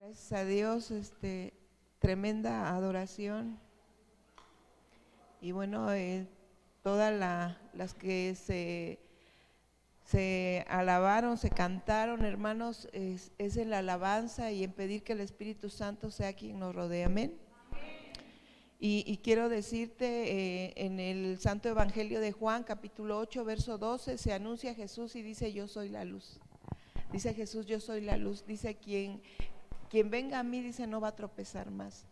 Gracias a Dios, tremenda adoración. Y bueno, todas las que se alabaron, se cantaron, hermanos, es en la alabanza y en pedir que el Espíritu Santo sea quien nos rodee. Amén. Y quiero decirte, en el Santo Evangelio de Juan, capítulo 8, verso 12, se anuncia Jesús y dice: yo soy la luz. Dice Jesús: yo soy la luz. Dice: quien venga a mí, dice, no va a tropezar más.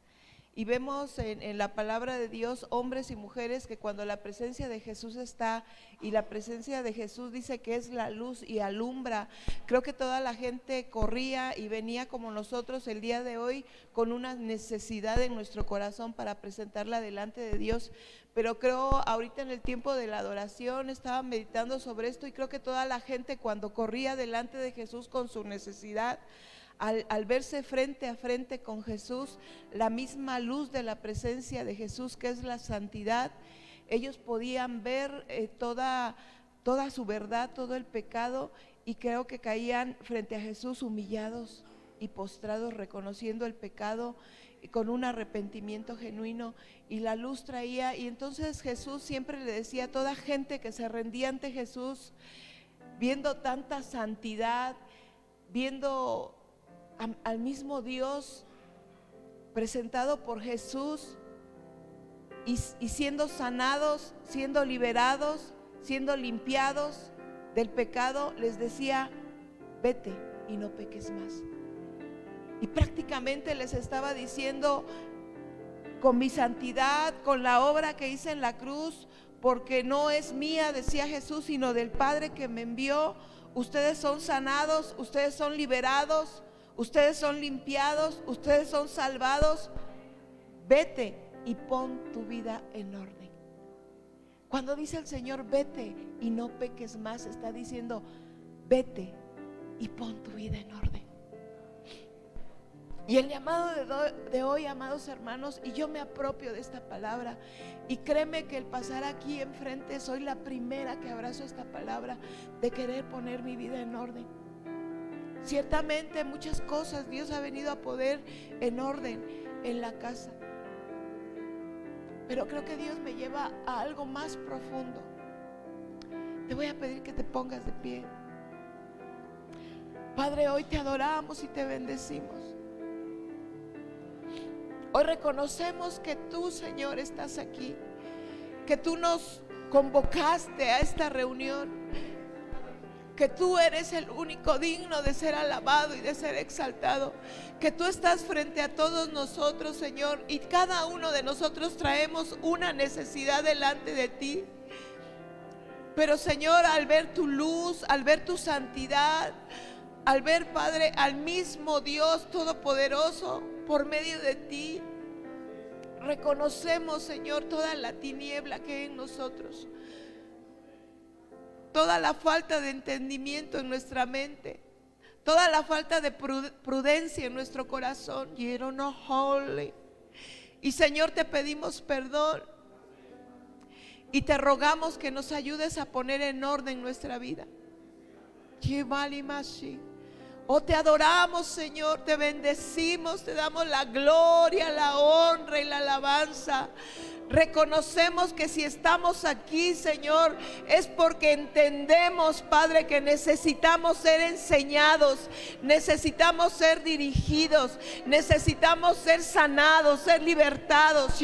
Y vemos en la palabra de Dios hombres y mujeres que cuando la presencia de Jesús está, y la presencia de Jesús dice que es la luz y alumbra, creo que toda la gente corría y venía como nosotros el día de hoy con una necesidad en nuestro corazón para presentarla delante de Dios. Pero creo ahorita en el tiempo de la adoración estaba meditando sobre esto y creo que toda la gente cuando corría delante de Jesús con su necesidad, al verse frente a frente con Jesús, la misma luz de la presencia de Jesús, que es la santidad, ellos podían ver toda su verdad, todo el pecado, y creo que caían frente a Jesús humillados y postrados, reconociendo el pecado con un arrepentimiento genuino, y la luz traía. Y entonces Jesús siempre le decía a toda gente que se rendía ante Jesús, viendo tanta santidad, viendo al mismo Dios presentado por Jesús y siendo sanados, siendo liberados, siendo limpiados del pecado, les decía: vete y no peques más. Y prácticamente les estaba diciendo: con mi santidad, con la obra que hice en la cruz, porque no es mía, decía Jesús, sino del Padre que me envió, ustedes son sanados, ustedes son liberados, ustedes son limpiados, ustedes son salvados. Vete y pon tu vida en orden. Cuando dice el Señor vete y no peques más, está diciendo: vete y pon tu vida en orden. Y el llamado de hoy, amados hermanos, y yo me apropio de esta palabra, y créeme que el pasar aquí enfrente, soy la primera que abrazo esta palabra de querer poner mi vida en orden. Ciertamente muchas cosas Dios ha venido a poner en orden en la casa, pero creo que Dios me lleva a algo más profundo. Te voy a pedir que te pongas de pie. Padre, hoy te adoramos y te bendecimos. Hoy reconocemos que tú, Señor, estás aquí, que tú nos convocaste a esta reunión, que tú eres el único digno de ser alabado y de ser exaltado, que tú estás frente a todos nosotros, Señor, y cada uno de nosotros traemos una necesidad delante de ti. Pero, Señor, al ver tu luz, al ver tu santidad, al ver, Padre, al mismo Dios Todopoderoso por medio de ti, reconocemos, Señor, toda la tiniebla que hay en nosotros, toda la falta de entendimiento en nuestra mente, toda la falta de prudencia en nuestro corazón. You're not holy. Y, Señor, te pedimos perdón y te rogamos que nos ayudes a poner en orden nuestra vida. Oh, te adoramos, Señor, te bendecimos, te damos la gloria, la honra y la alabanza. Reconocemos que si estamos aquí, Señor, es porque entendemos, Padre, que necesitamos ser enseñados, necesitamos ser dirigidos, necesitamos ser sanados, ser libertados.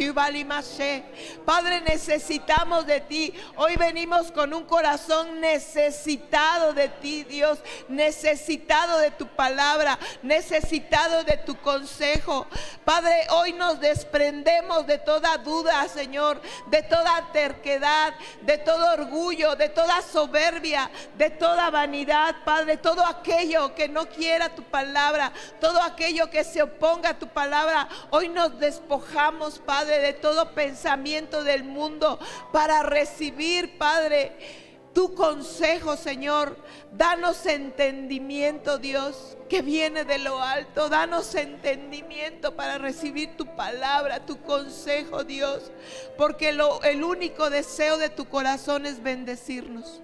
Padre, necesitamos de ti. Hoy venimos con un corazón necesitado de ti, Dios, necesitado de tu palabra, necesitado de tu consejo. Padre, hoy nos desprendemos de toda duda, Señor, de toda terquedad, de todo orgullo, de toda soberbia, de toda vanidad, Padre, todo aquello que no quiera tu palabra, todo aquello que se oponga a tu palabra. Hoy nos despojamos, Padre, de todo pensamiento del mundo para recibir, Padre, tu consejo, Señor. Danos entendimiento, Dios, que viene de lo alto. Danos entendimiento para recibir tu palabra, tu consejo, Dios, porque el único deseo de tu corazón es bendecirnos.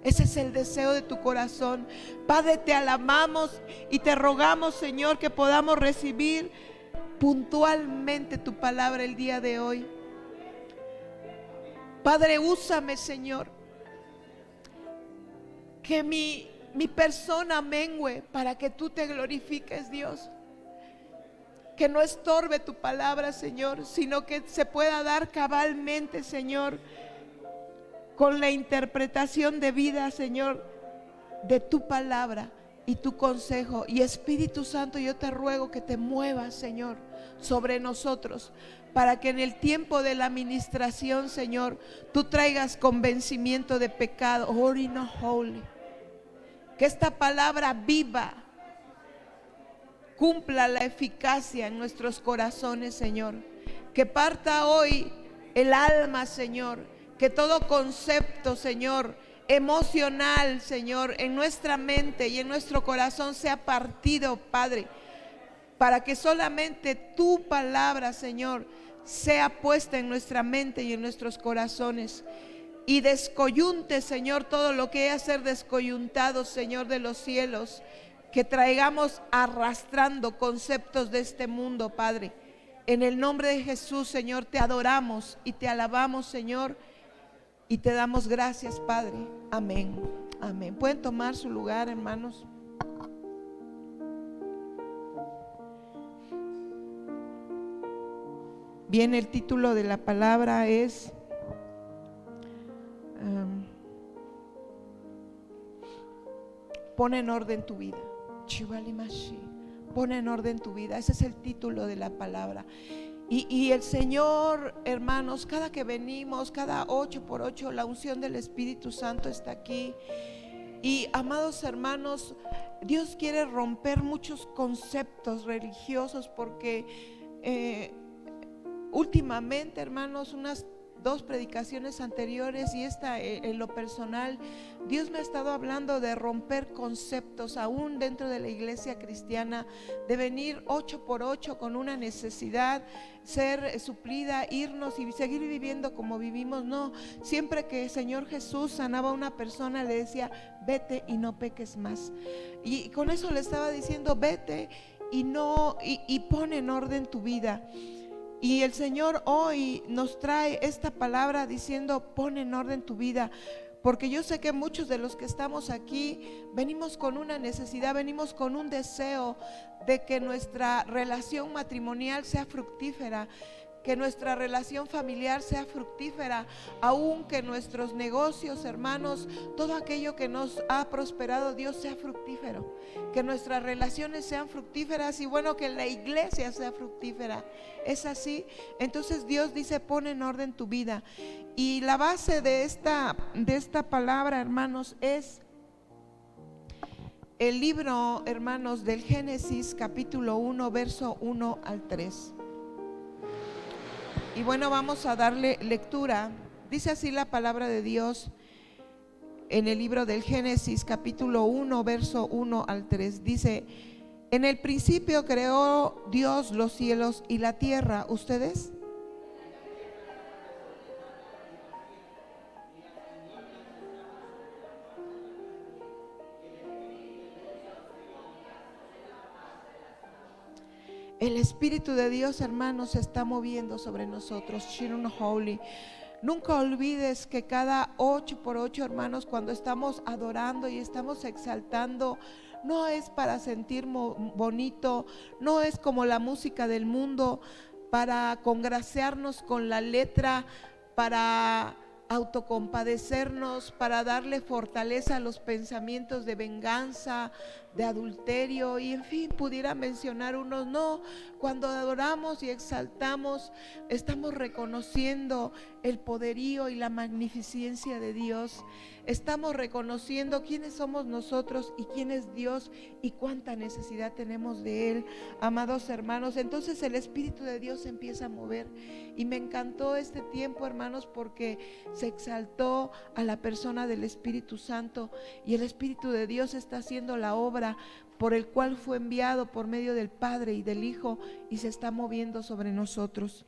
Ese es el deseo de tu corazón. Padre, te alabamos y te rogamos, Señor, que podamos recibir puntualmente tu palabra el día de hoy. Padre, úsame, Señor, que mi persona mengüe para que tú te glorifiques, Dios. Que no estorbe tu palabra, Señor, sino que se pueda dar cabalmente, Señor, con la interpretación de vida, Señor, de tu palabra y tu consejo. Y Espíritu Santo, yo te ruego que te muevas, Señor, sobre nosotros, para que en el tiempo de la ministración, Señor, tú traigas convencimiento de pecado. Holy, no holy. Que esta palabra viva cumpla la eficacia en nuestros corazones, Señor. Que parta hoy el alma, Señor. Que todo concepto, Señor, emocional, Señor, en nuestra mente y en nuestro corazón sea partido, Padre, para que solamente tu palabra, Señor, sea puesta en nuestra mente y en nuestros corazones. Y descoyunte, Señor, todo lo que haya ser descoyuntado, Señor, de los cielos. Que traigamos arrastrando conceptos de este mundo, Padre. En el nombre de Jesús, Señor, te adoramos y te alabamos, Señor, y te damos gracias, Padre. Amén. Amén. Pueden tomar su lugar, hermanos. Bien, el título de la palabra es pon en orden tu vida. Pon en orden tu vida. Ese es el título de la palabra. Y el Señor, hermanos, cada que venimos, cada 8x8, la unción del Espíritu Santo está aquí. Y amados hermanos, Dios quiere romper muchos conceptos religiosos, porque últimamente, hermanos, unas 2 predicaciones anteriores y esta en lo personal, Dios me ha estado hablando de romper conceptos aún dentro de la iglesia cristiana, de venir 8x8 con una necesidad, ser suplida, irnos y seguir viviendo como vivimos. No, siempre que el Señor Jesús sanaba a una persona, le decía: vete y no peques más. Y con eso le estaba diciendo: vete y pon en orden tu vida. Y el Señor hoy nos trae esta palabra diciendo: pon en orden tu vida. Porque yo sé que muchos de los que estamos aquí venimos con una necesidad, venimos con un deseo de que nuestra relación matrimonial sea fructífera, que nuestra relación familiar sea fructífera, aun que nuestros negocios, hermanos, todo aquello que nos ha prosperado Dios sea fructífero, que nuestras relaciones sean fructíferas y bueno, que la iglesia sea fructífera. Es así. Entonces Dios dice: pon en orden tu vida. Y la base de esta palabra, hermanos, es el libro, hermanos, del Génesis capítulo 1, verso 1 al 3. Y bueno, vamos a darle lectura. Dice así la palabra de Dios en el libro del Génesis capítulo 1, verso 1 al 3. Dice: en el principio creó Dios los cielos y la tierra. ¿Ustedes? El Espíritu de Dios, hermanos, se está moviendo sobre nosotros. Shirun Holy. Nunca olvides que cada 8x8, hermanos, cuando estamos adorando y estamos exaltando, no es para sentir bonito, no es como la música del mundo, para congraciarnos con la letra, para autocompadecernos, para darle fortaleza a los pensamientos de venganza, de adulterio y en fin, pudiera mencionar unos. No, cuando adoramos y exaltamos, estamos reconociendo el poderío y la magnificencia de Dios. Estamos reconociendo quiénes somos nosotros y quién es Dios y cuánta necesidad tenemos de Él, amados hermanos. Entonces el Espíritu de Dios se empieza a mover y me encantó este tiempo, hermanos, porque se exaltó a la persona del Espíritu Santo y el Espíritu de Dios está haciendo la obra por el cual fue enviado por medio del Padre y del Hijo y se está moviendo sobre nosotros.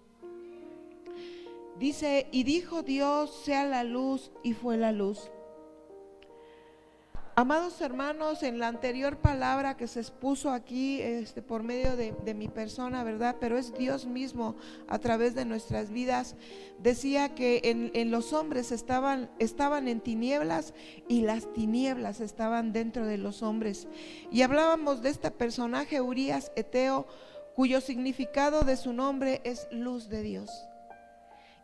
Dice: y dijo Dios: sea la luz, y fue la luz. Amados hermanos, en la anterior palabra que se expuso aquí por medio de mi persona, ¿verdad? Pero es Dios mismo a través de nuestras vidas. Decía que en los hombres estaban en tinieblas y las tinieblas estaban dentro de los hombres. Y hablábamos de este personaje, Urías Eteo, cuyo significado de su nombre es luz de Dios.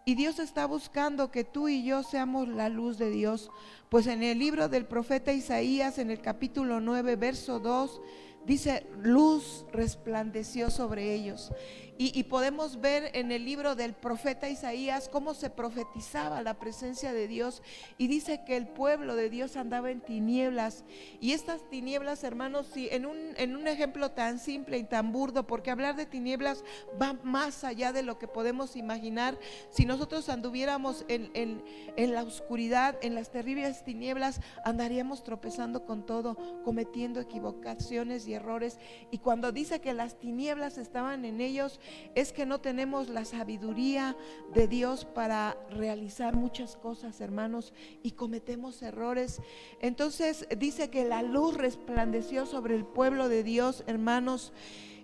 Y Dios está buscando que tú y yo seamos la luz de Dios. Pues en el libro del profeta Isaías, en el capítulo 9, verso 2, dice: luz resplandeció sobre ellos. Y podemos ver en el libro del profeta Isaías cómo se profetizaba la presencia de Dios. Y dice que el pueblo de Dios andaba en tinieblas. Y estas tinieblas, hermanos, si en un ejemplo tan simple y tan burdo, porque hablar de tinieblas va más allá de lo que podemos imaginar. Si nosotros anduviéramos en la oscuridad, en las terribles tinieblas, andaríamos tropezando con todo, cometiendo equivocaciones y errores. Y cuando dice que las tinieblas estaban en ellos, es que no tenemos la sabiduría de Dios para realizar muchas cosas, hermanos, y cometemos errores. Entonces dice que la luz resplandeció sobre el pueblo de Dios, hermanos.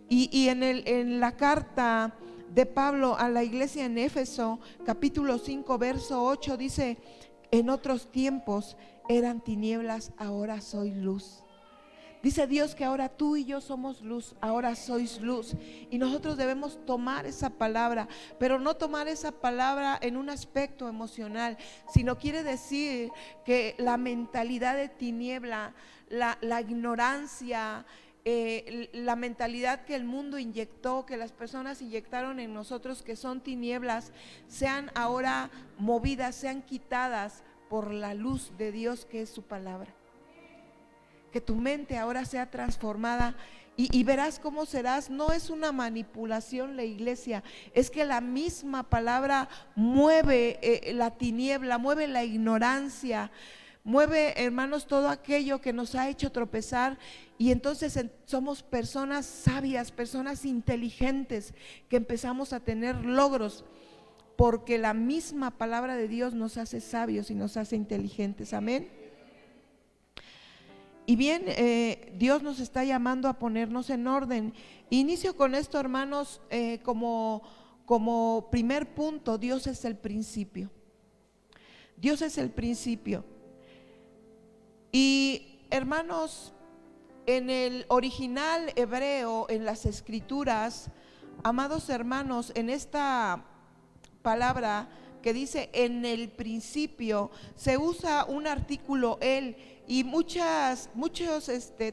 Y en la carta de Pablo a la iglesia en Éfeso, capítulo 5, verso 8, dice: en otros tiempos eran tinieblas, ahora soy luz. Dice Dios que ahora tú y yo somos luz, ahora sois luz. Y nosotros debemos tomar esa palabra, pero no tomar esa palabra en un aspecto emocional, sino quiere decir que la mentalidad de tiniebla, la ignorancia, la mentalidad que el mundo inyectó, que las personas inyectaron en nosotros, que son tinieblas, sean ahora movidas, sean quitadas por la luz de Dios, que es su palabra. Que tu mente ahora sea transformada y verás cómo serás. No es una manipulación la iglesia, es que la misma palabra mueve la tiniebla, mueve la ignorancia, mueve, hermanos, todo aquello que nos ha hecho tropezar. Y entonces somos personas sabias, personas inteligentes, que empezamos a tener logros, porque la misma palabra de Dios nos hace sabios y nos hace inteligentes. Amén. Y bien, Dios nos está llamando a ponernos en orden. Inicio con esto, hermanos, como primer punto: Dios es el principio. Dios es el principio. Y hermanos, en el original hebreo, en las escrituras, amados hermanos, en esta palabra que dice en el principio, se usa un artículo el. Y muchas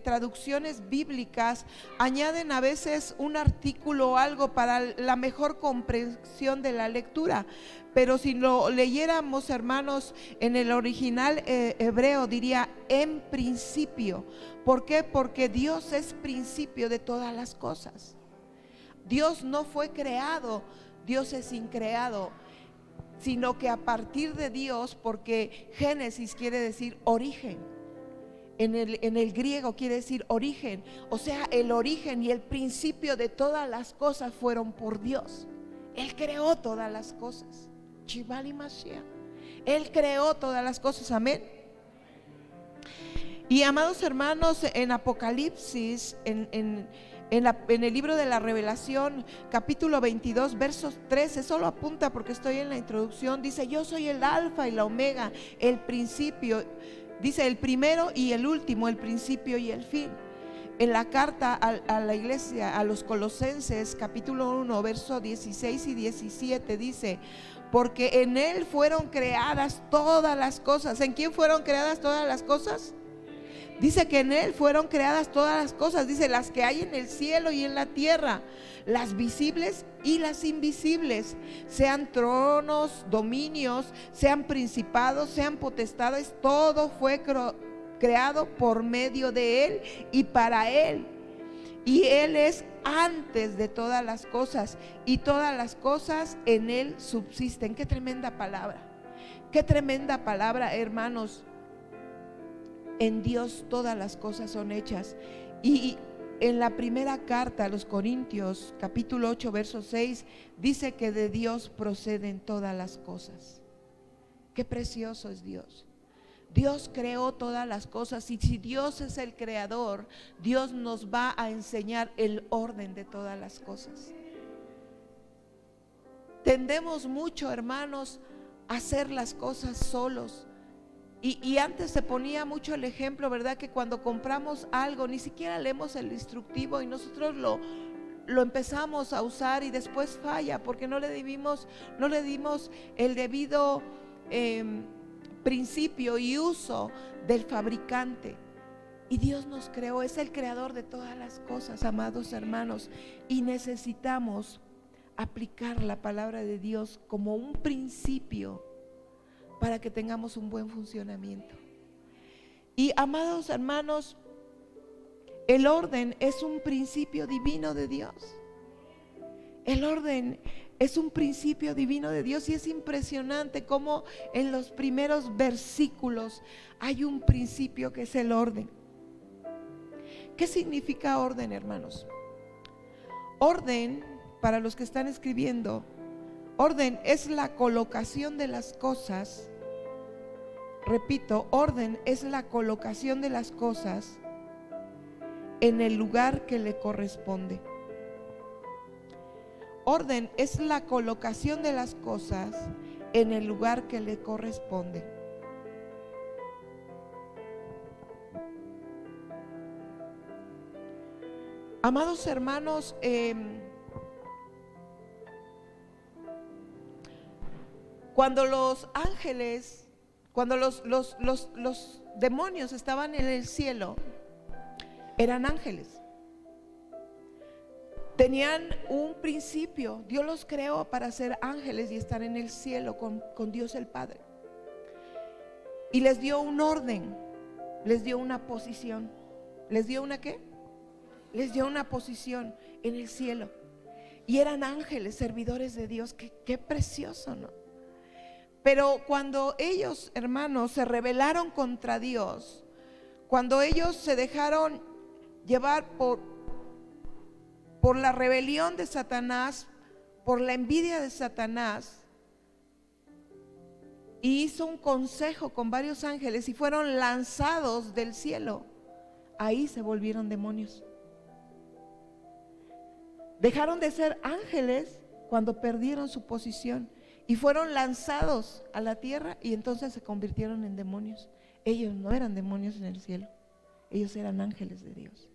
traducciones bíblicas añaden a veces un artículo o algo para la mejor comprensión de la lectura. Pero si lo leyéramos, hermanos, en el original hebreo diría en principio. ¿Por qué? Porque Dios es principio de todas las cosas. Dios no fue creado, Dios es increado, sino que a partir de Dios, porque Génesis quiere decir origen. En el griego quiere decir origen, o sea, el origen y el principio de todas las cosas fueron por Dios. Él creó todas las cosas. Chivali Mashiach. Él creó todas las cosas, amén. Y amados hermanos, en Apocalipsis, en el libro de la Revelación, capítulo 22, versos 13, solo apunta porque estoy en la introducción, dice: yo soy el alfa y la omega, el principio. Dice el primero y el último, el principio y el fin. En la carta a la iglesia, a los Colosenses, capítulo 1, verso 16 y 17, dice: porque en Él fueron creadas todas las cosas. ¿En quién fueron creadas todas las cosas? Dice que en Él fueron creadas todas las cosas. Dice: las que hay en el cielo y en la tierra, las visibles y las invisibles, sean tronos, dominios, sean principados, sean potestades, todo fue creado por medio de Él y para Él. Y Él es antes de todas las cosas, y todas las cosas en Él subsisten. Qué tremenda palabra, qué tremenda palabra, hermanos. En Dios todas las cosas son hechas. Y en la primera carta a los Corintios, capítulo 8, verso 6, dice que de Dios proceden todas las cosas. Qué precioso es Dios. Dios creó todas las cosas, y si Dios es el creador, Dios nos va a enseñar el orden de todas las cosas. Tendemos mucho, hermanos, a hacer las cosas solos. Y antes se ponía mucho el ejemplo, ¿verdad? Que cuando compramos algo, ni siquiera leemos el instructivo y nosotros lo empezamos a usar y después falla porque no le dimos el debido principio y uso del fabricante. Y Dios nos creó, es el creador de todas las cosas, amados hermanos, y necesitamos aplicar la palabra de Dios como un principio para que tengamos un buen funcionamiento. Y amados hermanos, el orden es un principio divino de Dios. El orden es un principio divino de Dios, y es impresionante cómo en los primeros versículos hay un principio que es el orden. ¿Qué significa orden, hermanos? Orden, para los que están escribiendo, orden es la colocación de las cosas. Repito, orden es la colocación de las cosas en el lugar que le corresponde. Orden es la colocación de las cosas en el lugar que le corresponde. Amados hermanos, cuando los ángeles, cuando los demonios estaban en el cielo, eran ángeles. Tenían un principio. Dios los creó para ser ángeles y estar en el cielo con Dios el Padre. Y les dio un orden, les dio una posición. ¿Les dio una qué? Les dio una posición en el cielo. Y eran ángeles, servidores de Dios. Qué precioso, ¿no? Pero cuando ellos, hermanos, se rebelaron contra Dios, cuando ellos se dejaron llevar por la rebelión de Satanás, por la envidia de Satanás, y hizo un consejo con varios ángeles y fueron lanzados del cielo, ahí se volvieron demonios. Dejaron de ser ángeles cuando perdieron su posición y fueron lanzados a la tierra, y entonces se convirtieron en demonios. Ellos no eran demonios en el cielo, ellos eran ángeles de Dios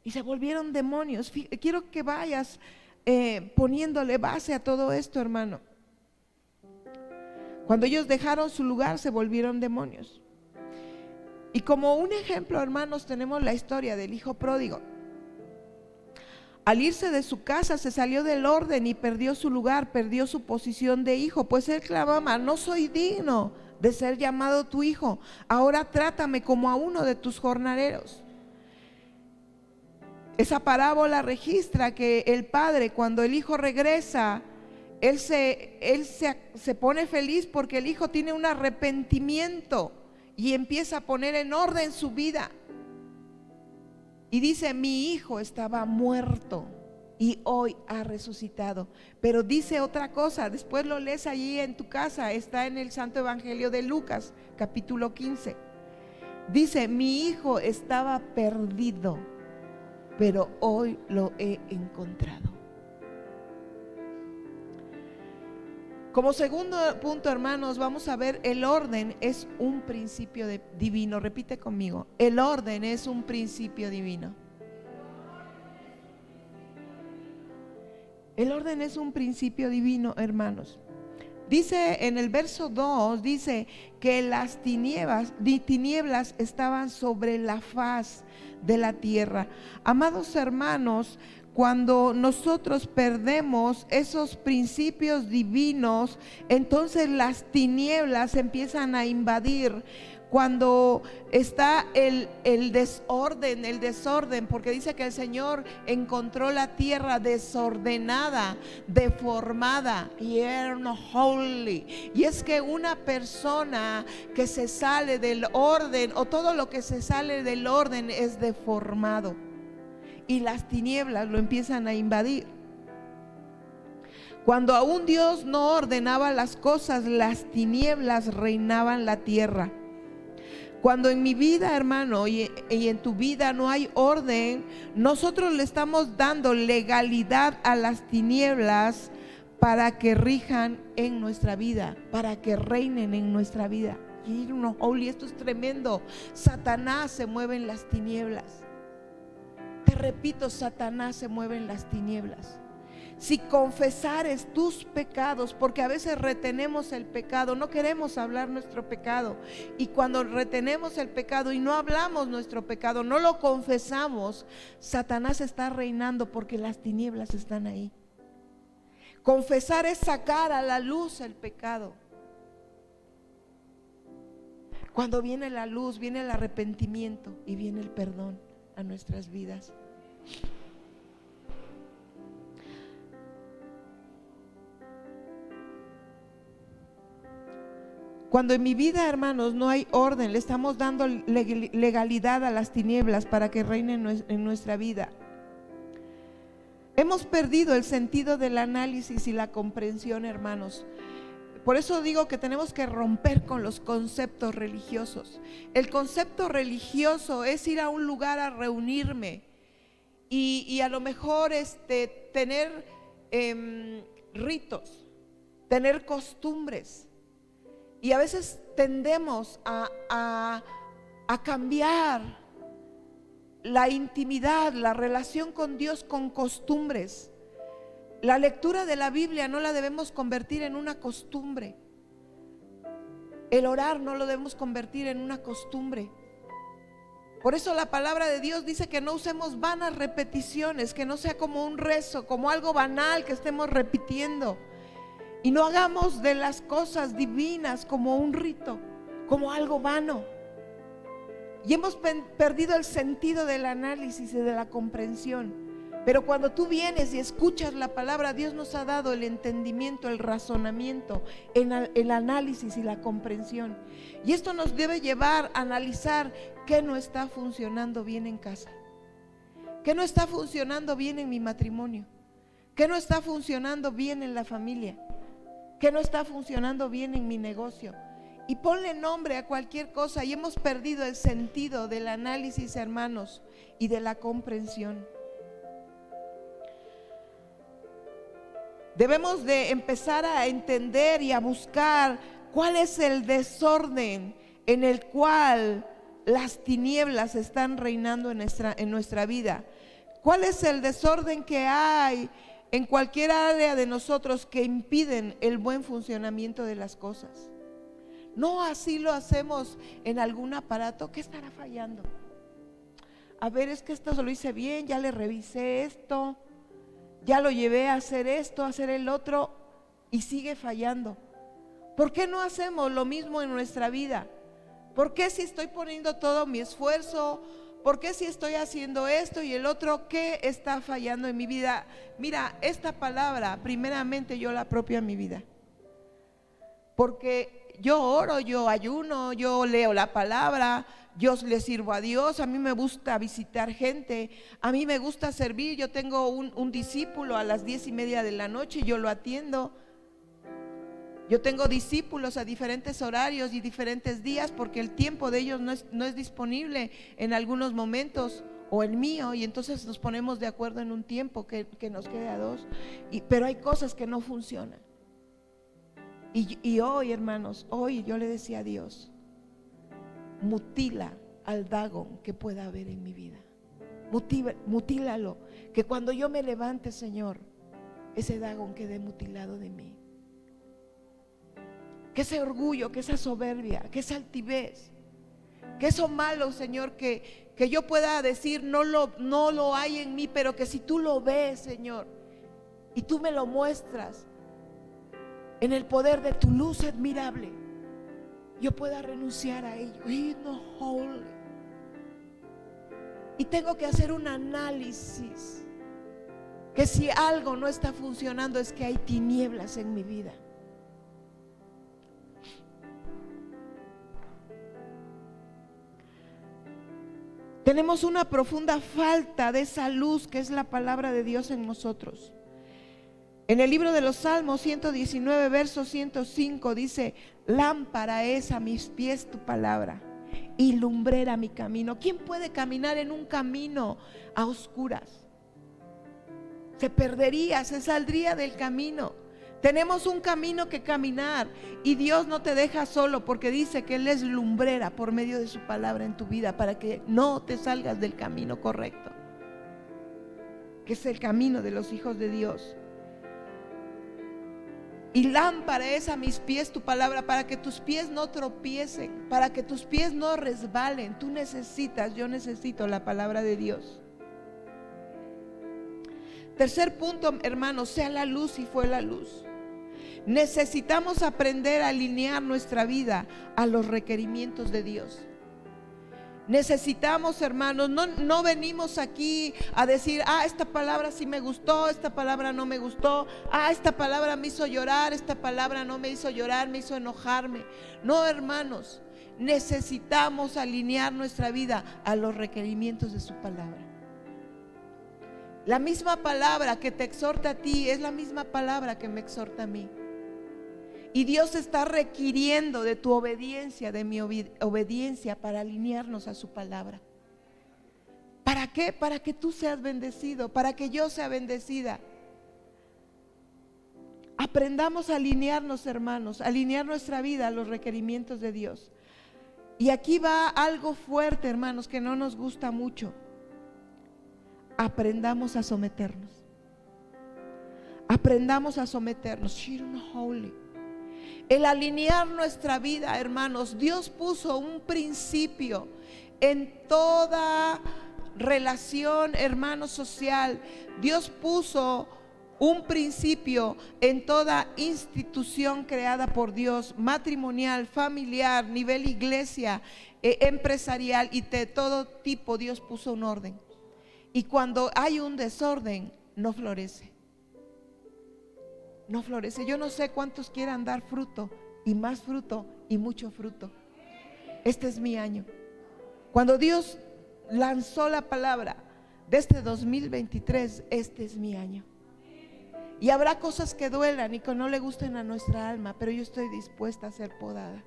y se volvieron demonios. Quiero que vayas poniéndole base a todo esto, hermano. Cuando ellos dejaron su lugar, se volvieron demonios. Y como un ejemplo, hermanos, tenemos la historia del hijo pródigo. Al irse de su casa, se salió del orden y perdió su lugar, perdió su posición de hijo, pues él clamaba: no soy digno de ser llamado tu hijo, ahora trátame como a uno de tus jornaleros. Esa parábola registra que el padre, cuando el hijo regresa, él se pone feliz porque el hijo tiene un arrepentimiento y empieza a poner en orden su vida. Y dice: mi hijo estaba muerto y hoy ha resucitado. Pero dice otra cosa, después lo lees allí en tu casa, está en el Santo Evangelio de Lucas, capítulo 15. Dice: mi hijo estaba perdido, pero hoy lo he encontrado. Como segundo punto, hermanos, vamos a ver: el orden es un principio divino. Repite conmigo: el orden es un principio divino. El orden es un principio divino, hermanos. Dice en el verso 2, dice que las tinieblas estaban sobre la faz de la tierra. Amados hermanos, cuando nosotros perdemos esos principios divinos, entonces las tinieblas empiezan a invadir. Cuando está el desorden, porque dice que el Señor encontró la tierra desordenada, deformada y unholy. Y es que una persona que se sale del orden, o todo lo que se sale del orden, es deformado, y las tinieblas lo empiezan a invadir. Cuando aún Dios no ordenaba las cosas, las tinieblas reinaban la tierra. Cuando en mi vida, hermano, y en tu vida no hay orden, nosotros le estamos dando legalidad a las tinieblas para que rijan en nuestra vida, para que reinen en nuestra vida. Y esto es tremendo. Satanás se mueve en las tinieblas. Te repito, Satanás se mueve en las tinieblas. Si confesares tus pecados, porque a veces retenemos el pecado, no queremos hablar nuestro pecado, y cuando retenemos el pecado y no hablamos nuestro pecado, no lo confesamos, Satanás está reinando porque las tinieblas están ahí. Confesar es sacar a la luz el pecado. Cuando viene la luz, viene el arrepentimiento y viene el perdón a nuestras vidas. Cuando en mi vida, hermanos, no hay orden, le estamos dando legalidad a las tinieblas para que reinen en nuestra vida. Hemos perdido el sentido del análisis y la comprensión, hermanos. Por eso digo que tenemos que romper con los conceptos religiosos. El concepto religioso es ir a un lugar a reunirme y a lo mejor tener ritos, tener costumbres. Y a veces tendemos a cambiar la intimidad, la relación con Dios con costumbres. La lectura de la Biblia no la debemos convertir en una costumbre. El orar no lo debemos convertir en una costumbre. Por eso la palabra de Dios dice que no usemos vanas repeticiones, que no sea como un rezo, como algo banal que estemos repitiendo. Y no hagamos de las cosas divinas como un rito, como algo vano. Y hemos perdido el sentido del análisis y de la comprensión. Pero cuando tú vienes y escuchas la palabra, Dios nos ha dado el entendimiento, el razonamiento, el análisis y la comprensión. Y esto nos debe llevar a analizar qué no está funcionando bien en casa, qué no está funcionando bien en mi matrimonio, qué no está funcionando bien en la familia, que no está funcionando bien en mi negocio. Y ponle nombre a cualquier cosa. Y hemos perdido el sentido del análisis, hermanos, y de la comprensión. Debemos de empezar a entender y a buscar cuál es el desorden en el cual las tinieblas están reinando en nuestra vida. ¿Cuál es el desorden que hay en cualquier área de nosotros que impiden el buen funcionamiento de las cosas? No así lo hacemos en algún aparato. ¿Qué estará fallando? A ver, es que esto lo hice bien, ya le revisé esto, ya lo llevé a hacer esto, a hacer el otro, y sigue fallando. ¿Por qué no hacemos lo mismo en nuestra vida? ¿Por qué si estoy poniendo todo mi esfuerzo? ¿Por qué si estoy haciendo esto y el otro? ¿Qué está fallando en mi vida? Mira, esta palabra primeramente yo la apropio a mi vida, porque yo oro, yo ayuno, yo leo la palabra, yo le sirvo a Dios. A mí me gusta visitar gente, a mí me gusta servir. Yo tengo un discípulo a las 10:30 de la noche y yo lo atiendo. Yo tengo discípulos a diferentes horarios y diferentes días, porque el tiempo de ellos no es disponible en algunos momentos, o el mío, y entonces nos ponemos de acuerdo en un tiempo que nos quede a dos. Pero hay cosas que no funcionan. Y hoy, hermanos, hoy yo le decía a Dios: mutila al Dagón que pueda haber en mi vida. Mutílalo, que cuando yo me levante, Señor, ese Dagón quede mutilado de mí. Que ese orgullo, que esa soberbia, que esa altivez, que eso malo, Señor, que yo pueda decir no lo hay en mí, pero que si tú lo ves, Señor, y tú me lo muestras en el poder de tu luz admirable, yo pueda renunciar a ello. Y tengo que hacer un análisis, que si algo no está funcionando es que hay tinieblas en mi vida. Tenemos una profunda falta de esa luz que es la palabra de Dios en nosotros. En el libro de los Salmos 119, verso 105 dice: lámpara es a mis pies tu palabra y lumbrera mi camino. ¿Quién puede caminar en un camino a oscuras? Se perdería, se saldría del camino. Tenemos un camino que caminar y Dios no te deja solo, porque dice que Él es lumbrera por medio de su palabra en tu vida para que no te salgas del camino correcto, que es el camino de los hijos de Dios. Y lámpara es a mis pies tu palabra, para que tus pies no tropiecen, para que tus pies no resbalen. Tú necesitas, yo necesito la palabra de Dios. Tercer punto, hermanos, sea la luz y fue la luz. Necesitamos aprender a alinear nuestra vida a los requerimientos de Dios. Necesitamos, hermanos, no venimos aquí a decir, esta palabra sí me gustó, esta palabra no me gustó, esta palabra me hizo llorar, esta palabra no me hizo llorar, me hizo enojarme. No, hermanos, necesitamos alinear nuestra vida a los requerimientos de su palabra. La misma palabra que te exhorta a ti es la misma palabra que me exhorta a mí. Y Dios está requiriendo de tu obediencia, de mi obediencia, para alinearnos a su palabra. ¿Para qué? Para que tú seas bendecido, para que yo sea bendecida. Aprendamos a alinearnos, hermanos, a alinear nuestra vida a los requerimientos de Dios. Y aquí va algo fuerte, hermanos, que no nos gusta mucho. Aprendamos a someternos. Aprendamos a someternos. El alinear nuestra vida, hermanos, Dios puso un principio en toda relación, hermano, social. Dios puso un principio en toda institución creada por Dios, matrimonial, familiar, nivel iglesia, empresarial y de todo tipo. Dios puso un orden. Y cuando hay un desorden, no florece. No florece. Yo no sé cuántos quieran dar fruto y más fruto y mucho fruto. Este es mi año. Cuando Dios lanzó la palabra de este 2023, este es mi año. Y habrá cosas que duelan y que no le gusten a nuestra alma, pero yo estoy dispuesta a ser podada,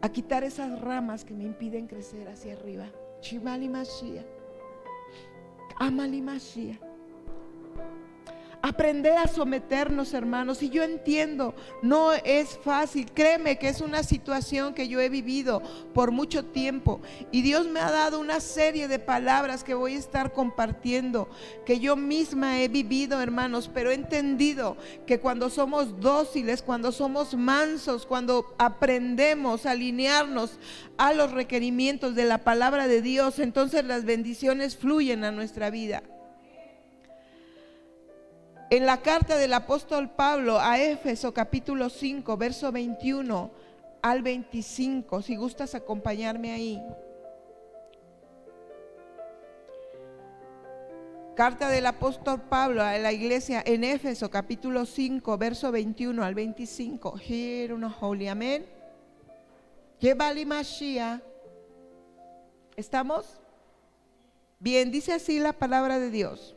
a quitar esas ramas que me impiden crecer hacia arriba. Shimali Mashiach, Amali Mashiach. Aprender a someternos, hermanos. Y yo entiendo, no es fácil. Créeme que es una situación que yo he vivido por mucho tiempo. Y Dios me ha dado una serie de palabras que voy a estar compartiendo, que yo misma he vivido, hermanos. Pero he entendido que cuando somos dóciles, cuando somos mansos, cuando aprendemos a alinearnos a los requerimientos de la palabra de Dios, entonces las bendiciones fluyen a nuestra vida. En la carta del apóstol Pablo a Éfeso capítulo 5 verso 21 al 25, si gustas acompañarme ahí. Carta del apóstol Pablo a la iglesia en Éfeso capítulo 5 verso 21 al 25. Here una holy, amén. Yebali Mashiach. ¿Estamos? Bien, dice así la palabra de Dios.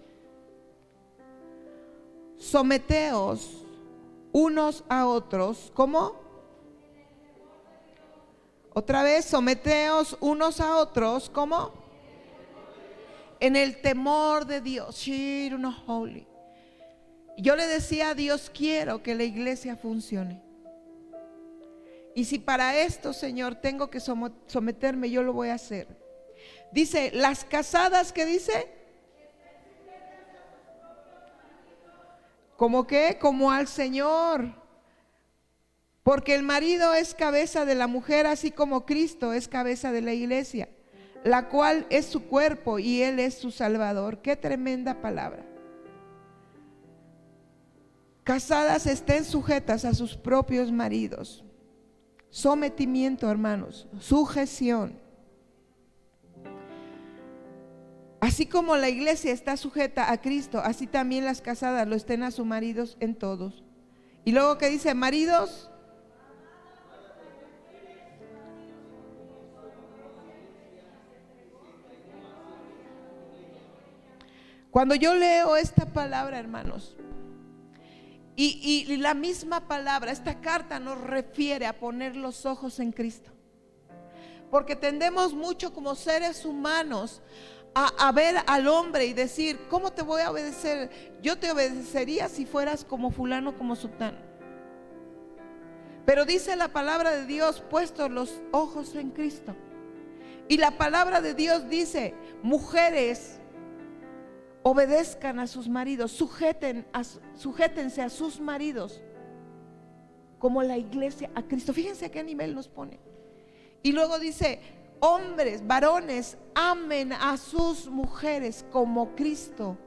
Someteos unos a otros. ¿Cómo? Otra vez, someteos unos a otros. ¿Cómo? En el temor de Dios. Yo le decía a Dios, quiero que la iglesia funcione. Y si para esto, Señor, tengo que someterme, yo lo voy a hacer. Dice, las casadas, ¿qué dice? ¿Cómo qué? Como al Señor. Porque el marido es cabeza de la mujer, así como Cristo es cabeza de la iglesia, la cual es su cuerpo y Él es su Salvador. Qué tremenda palabra. Casadas estén sujetas a sus propios maridos. Sometimiento, hermanos, sujeción. Así como la iglesia está sujeta a Cristo, así también las casadas lo estén a sus maridos en todos. Y luego que dice, maridos, cuando yo leo esta palabra, hermanos, y la misma palabra, esta carta nos refiere a poner los ojos en Cristo. porque tendemos mucho como seres humanos a ver al hombre y decir, ¿cómo te voy a obedecer? Yo te obedecería si fueras como fulano, como sultano. Pero dice la palabra de Dios, puestos los ojos en Cristo. Y la palabra de Dios dice, mujeres, obedezcan a sus maridos, sujétense a sus maridos, como la iglesia a Cristo. Fíjense a qué nivel nos pone. Y luego dice, hombres, varones, amen a sus mujeres como Cristo.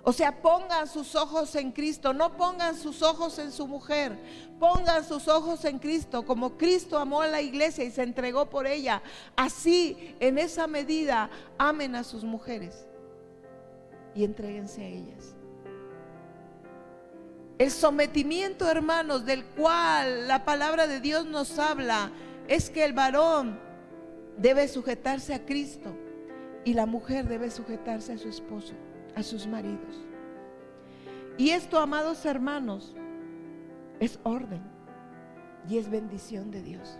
O sea, pongan sus ojos en Cristo, no pongan sus ojos en su mujer, pongan sus ojos en Cristo, como Cristo amó a la iglesia y se entregó por ella. Así, en esa medida, amen a sus mujeres y entréguense a ellas. El sometimiento, hermanos, del cual la palabra de Dios nos habla, es que el varón debe sujetarse a Cristo y la mujer debe sujetarse a su esposo, a sus maridos. Y esto, amados hermanos, es orden y es bendición de Dios.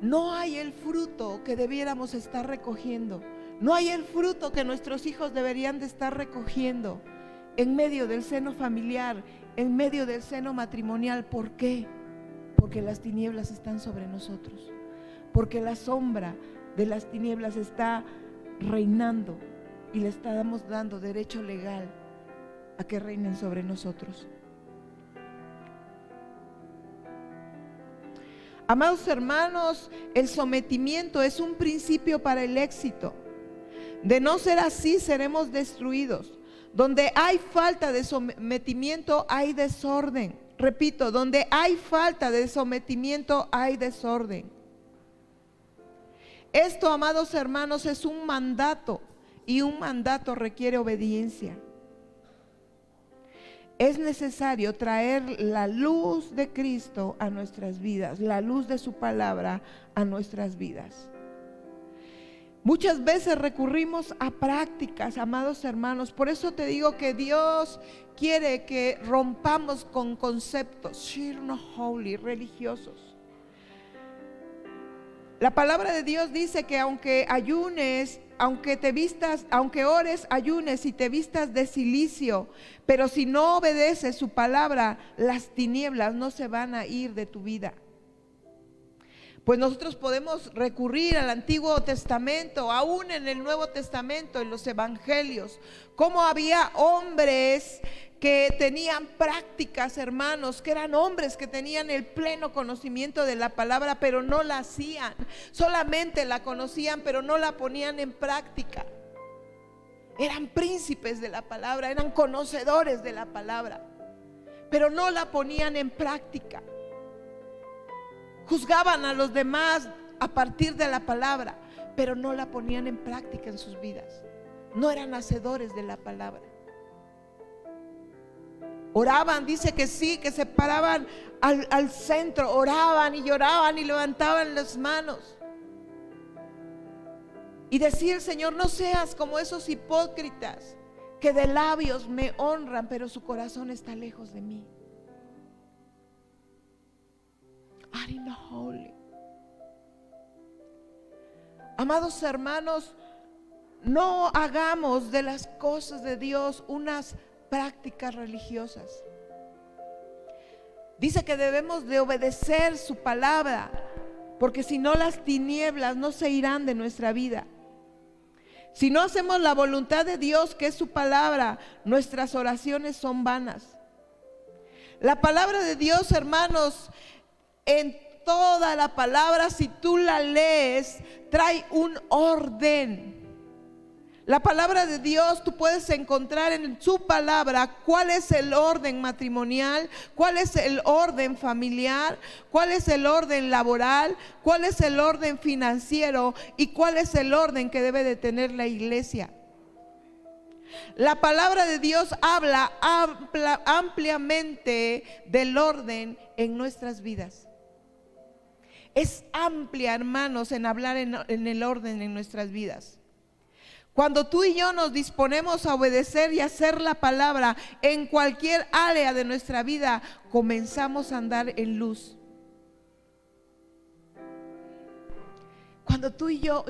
No hay el fruto que debiéramos estar recogiendo, no hay el fruto que nuestros hijos deberían de estar recogiendo en medio del seno familiar, en medio del seno matrimonial. ¿Por qué? Porque las tinieblas están sobre nosotros, porque la sombra de las tinieblas está reinando y le estamos dando derecho legal a que reinen sobre nosotros. Amados hermanos, el sometimiento es un principio para el éxito. De no ser así, seremos destruidos. Donde hay falta de sometimiento, hay desorden. Repito, donde hay falta de sometimiento, hay desorden. Esto, amados hermanos, es un mandato, y un mandato requiere obediencia. Es necesario traer la luz de Cristo a nuestras vidas, la luz de su palabra a nuestras vidas. Muchas veces recurrimos a prácticas, amados hermanos. Por eso te digo que Dios quiere que rompamos con conceptos shirno holy, religiosos. La palabra de Dios dice que aunque ayunes, aunque ores, ayunes y te vistas de cilicio, pero si no obedeces su palabra, las tinieblas no se van a ir de tu vida. Pues nosotros podemos recurrir al Antiguo Testamento, aún en el Nuevo Testamento, en los Evangelios, como había hombres que tenían prácticas, hermanos, que eran hombres que tenían el pleno conocimiento de la palabra, pero no la hacían. Solamente la conocían, pero no la ponían en práctica. Eran príncipes de la palabra, eran conocedores de la palabra, pero no la ponían en práctica. Juzgaban a los demás a partir de la palabra, pero no la ponían en práctica en sus vidas. No eran hacedores de la palabra. Oraban, dice que sí, que se paraban al centro, oraban y lloraban y levantaban las manos. Y decir, Señor, no seas como esos hipócritas que de labios me honran, pero su corazón está lejos de mí. Are not holy. Amados hermanos, no hagamos de las cosas de Dios unas prácticas religiosas. Dice que debemos de obedecer su palabra, porque si no, las tinieblas no se irán de nuestra vida. Si no hacemos la voluntad de Dios, que es su palabra, nuestras oraciones son vanas. La palabra de Dios, hermanos, en toda la palabra, si tú la lees, trae un orden. La palabra de Dios, tú puedes encontrar en su palabra cuál es el orden matrimonial, cuál es el orden familiar, cuál es el orden laboral, cuál es el orden financiero y cuál es el orden que debe de tener la iglesia. La palabra de Dios habla ampliamente del orden en nuestras vidas. Es amplia, hermanos, en hablar en el orden en nuestras vidas. Cuando tú y yo nos disponemos a obedecer y hacer la palabra en cualquier área de nuestra vida, comenzamos a andar en luz. Cuando tú y yo,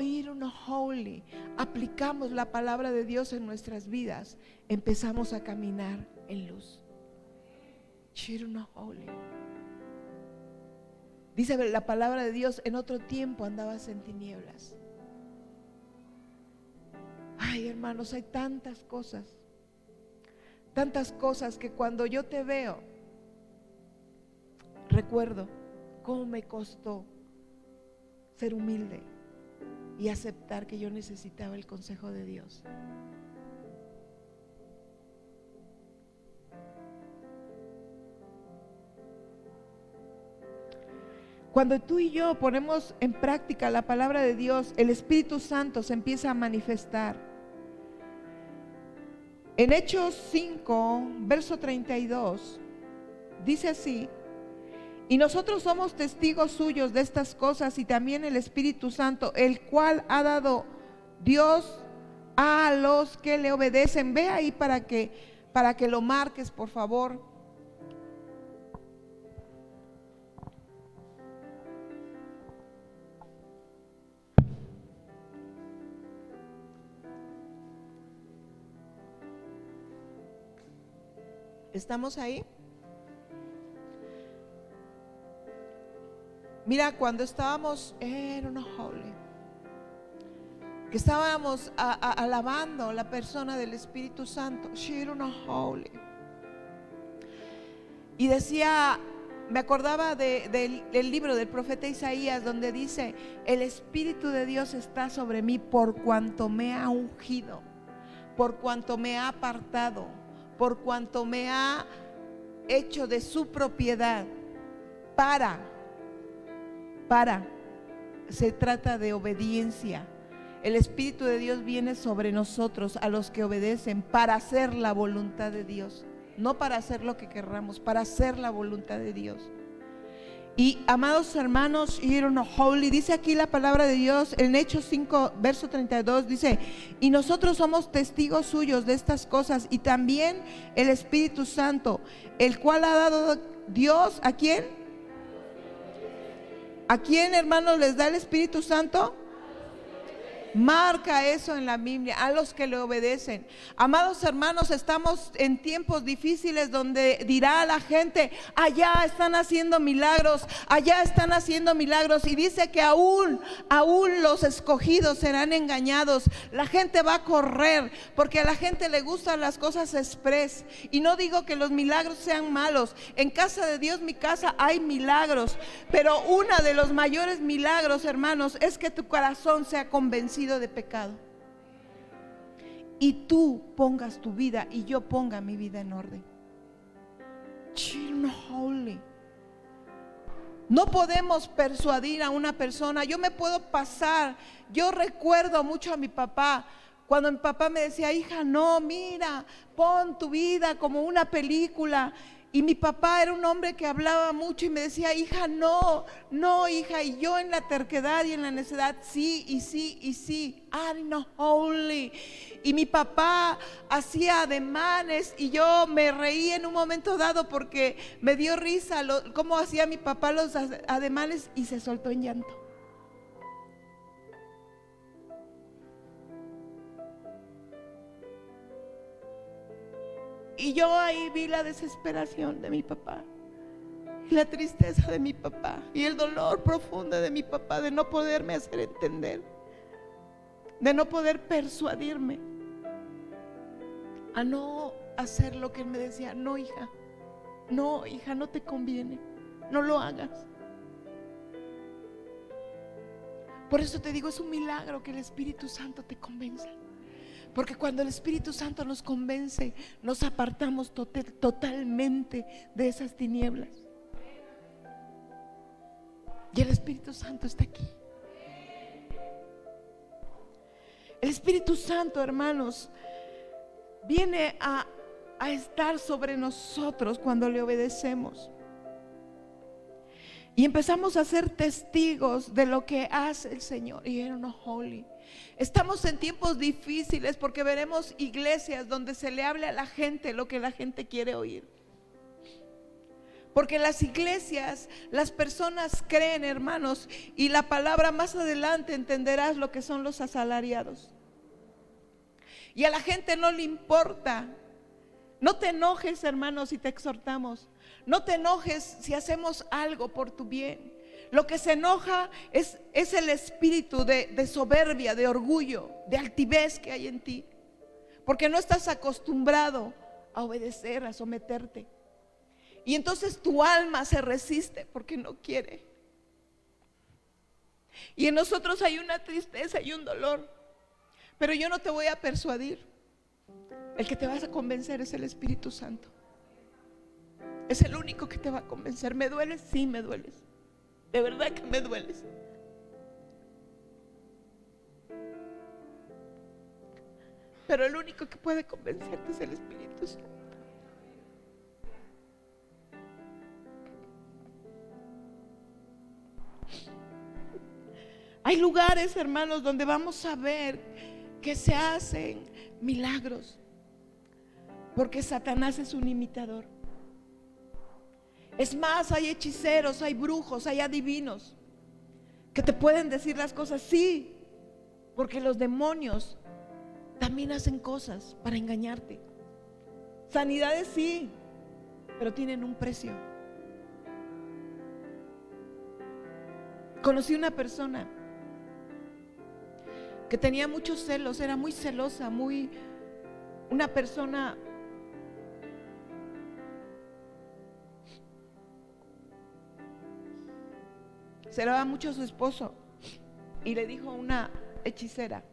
holy, aplicamos la palabra de Dios en nuestras vidas, empezamos a caminar en luz. Holy. Dice la palabra de Dios, en otro tiempo andabas en tinieblas. Ay, hermanos, hay tantas cosas que cuando yo te veo, recuerdo cómo me costó ser humilde y aceptar que yo necesitaba el consejo de Dios. Cuando tú y yo ponemos en práctica la palabra de Dios, el Espíritu Santo se empieza a manifestar. En Hechos 5, verso 32, dice así: y nosotros somos testigos suyos de estas cosas, y también el Espíritu Santo, el cual ha dado Dios a los que le obedecen. Ve ahí para que lo marques, por favor. ¿Estamos ahí? Mira, cuando estábamos en holy, que estábamos alabando la persona del Espíritu Santo, holy, y decía, me acordaba del libro del profeta Isaías, donde dice: el Espíritu de Dios está sobre mí por cuanto me ha ungido, por cuanto me ha apartado, por cuanto me ha hecho de su propiedad para, se trata de obediencia. El Espíritu de Dios viene sobre nosotros, a los que obedecen, para hacer la voluntad de Dios, no para hacer lo que querramos, para hacer la voluntad de Dios. Y amados hermanos, holy, dice aquí la palabra de Dios en Hechos 5, verso 32, dice: y nosotros somos testigos suyos de estas cosas, y también el Espíritu Santo, el cual ha dado Dios, ¿a quién? ¿A quién, hermanos, les da el Espíritu Santo? Marca eso en la Biblia: a los que le obedecen. Amados hermanos, estamos en tiempos difíciles donde dirá la gente: allá están haciendo milagros, allá están haciendo milagros. Y dice que aún los escogidos serán engañados. La gente va a correr porque a la gente le gustan las cosas express. Y no digo que los milagros sean malos. En casa de Dios, mi casa, hay milagros. Pero uno de los mayores milagros, hermanos, es que tu corazón sea convencido de pecado y tú pongas tu vida y yo ponga mi vida en orden. Holy. No podemos persuadir a una persona. Yo me puedo pasar. Yo recuerdo mucho a mi papá, cuando mi papá me decía: hija, no, mira, pon tu vida como una película. Y mi papá era un hombre que hablaba mucho y me decía: hija, no, hija. Y yo en la terquedad y en la necedad, sí, y sí, y sí. Holy. Y mi papá hacía ademanes y yo me reí en un momento dado porque me dio risa cómo hacía mi papá los ademanes, y se soltó en llanto. Y yo ahí vi la desesperación de mi papá, y la tristeza de mi papá, y el dolor profundo de mi papá, de no poderme hacer entender, de no poder persuadirme a no hacer lo que él me decía: no, hija, no te conviene, no lo hagas. Por eso te digo, es un milagro que el Espíritu Santo te convenza. Porque cuando el Espíritu Santo nos convence, nos apartamos totalmente de esas tinieblas. Y el Espíritu Santo está aquí. El Espíritu Santo, hermanos, viene a estar sobre nosotros cuando le obedecemos. Y empezamos a ser testigos de lo que hace el Señor. Y holy. Estamos en tiempos difíciles porque veremos iglesias donde se le hable a la gente lo que la gente quiere oír. Porque las iglesias, las personas creen, hermanos, y la palabra más adelante entenderás lo que son los asalariados. Y a la gente no le importa. No te enojes, hermanos, si te exhortamos. No te enojes si hacemos algo por tu bien. Lo que se enoja es el espíritu de soberbia, de orgullo, de altivez que hay en ti. Porque no estás acostumbrado a obedecer, a someterte. Y entonces tu alma se resiste porque no quiere. Y en nosotros hay una tristeza y un dolor. Pero yo no te voy a persuadir. El que te vas a convencer es el Espíritu Santo. Es el único que te va a convencer. ¿Me dueles? Sí, me dueles. De verdad que me dueles. Pero el único que puede convencerte es el Espíritu Santo. Hay lugares, hermanos, donde vamos a ver que se hacen milagros, porque Satanás es un imitador. Es más, hay hechiceros, hay brujos, hay adivinos que te pueden decir las cosas, sí, porque los demonios también hacen cosas para engañarte. Sanidades sí, pero tienen un precio. Conocí una persona que tenía muchos celos, era muy celosa, una persona celaba mucho a su esposo, y le dijo una hechicera: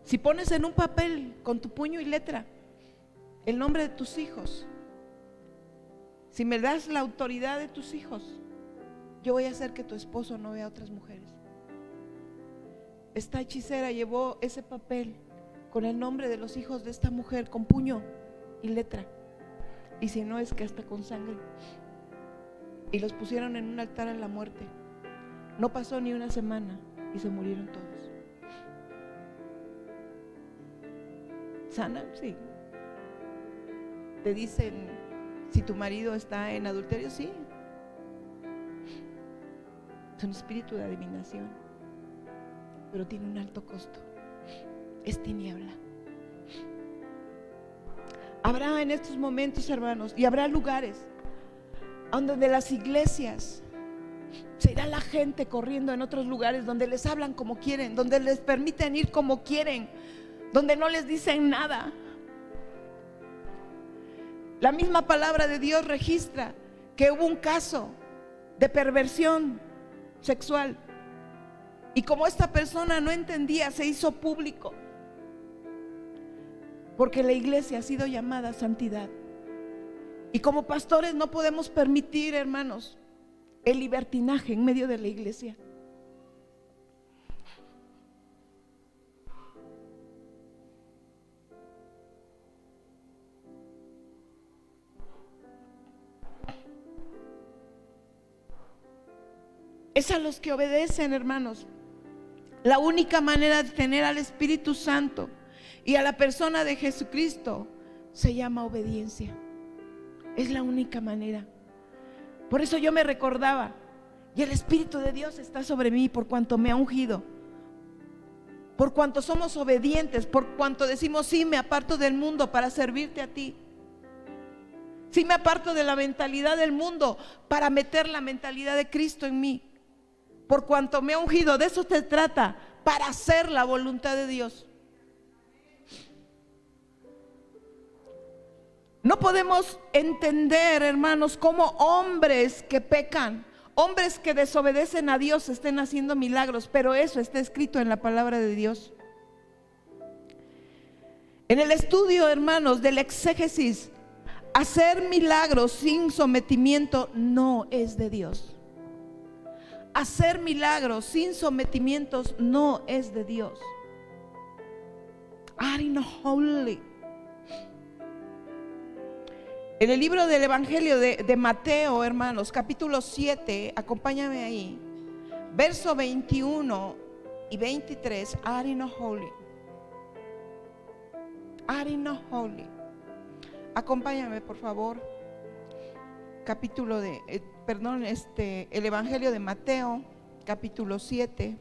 si pones en un papel con tu puño y letra el nombre de tus hijos, si me das la autoridad de tus hijos, yo voy a hacer que tu esposo no vea a otras mujeres. Esta hechicera llevó ese papel con el nombre de los hijos de esta mujer, con puño y letra, y si no es que hasta con sangre, y los pusieron en un altar a la muerte. No pasó ni una semana y se murieron todos. ¿Sana? Sí. Te dicen si tu marido está en adulterio, sí. Es un espíritu de adivinación, pero tiene un alto costo. Es tiniebla. Habrá en estos momentos, hermanos, y habrá lugares donde de las iglesias se irá la gente corriendo en otros lugares donde les hablan como quieren, donde les permiten ir como quieren, donde no les dicen nada. La misma palabra de Dios registra que hubo un caso de perversión sexual, y como esta persona no entendía, se hizo público, porque la iglesia ha sido llamada a santidad. Y como pastores no podemos permitir, hermanos, el libertinaje en medio de la iglesia. Es a los que obedecen, hermanos. La única manera de tener al Espíritu Santo y a la persona de Jesucristo se llama obediencia. Es la única manera. Por eso yo me recordaba, y el Espíritu de Dios está sobre mí por cuanto me ha ungido, por cuanto somos obedientes, por cuanto decimos sí, me aparto del mundo para servirte a ti. Sí, me aparto de la mentalidad del mundo para meter la mentalidad de Cristo en mí. Por cuanto me ha ungido, de eso se trata, para hacer la voluntad de Dios. No podemos entender, hermanos, cómo hombres que pecan, hombres que desobedecen a Dios estén haciendo milagros, pero eso está escrito en la palabra de Dios. En el estudio, hermanos, del exégesis, hacer milagros sin sometimiento no es de Dios. Hacer milagros sin sometimientos no es de Dios. Are not holy. En el libro del Evangelio de Mateo, hermanos, capítulo 7, acompáñame ahí, verso 21 y 23. Are not holy. Are not holy. Acompáñame, por favor. el Evangelio de Mateo, capítulo 7,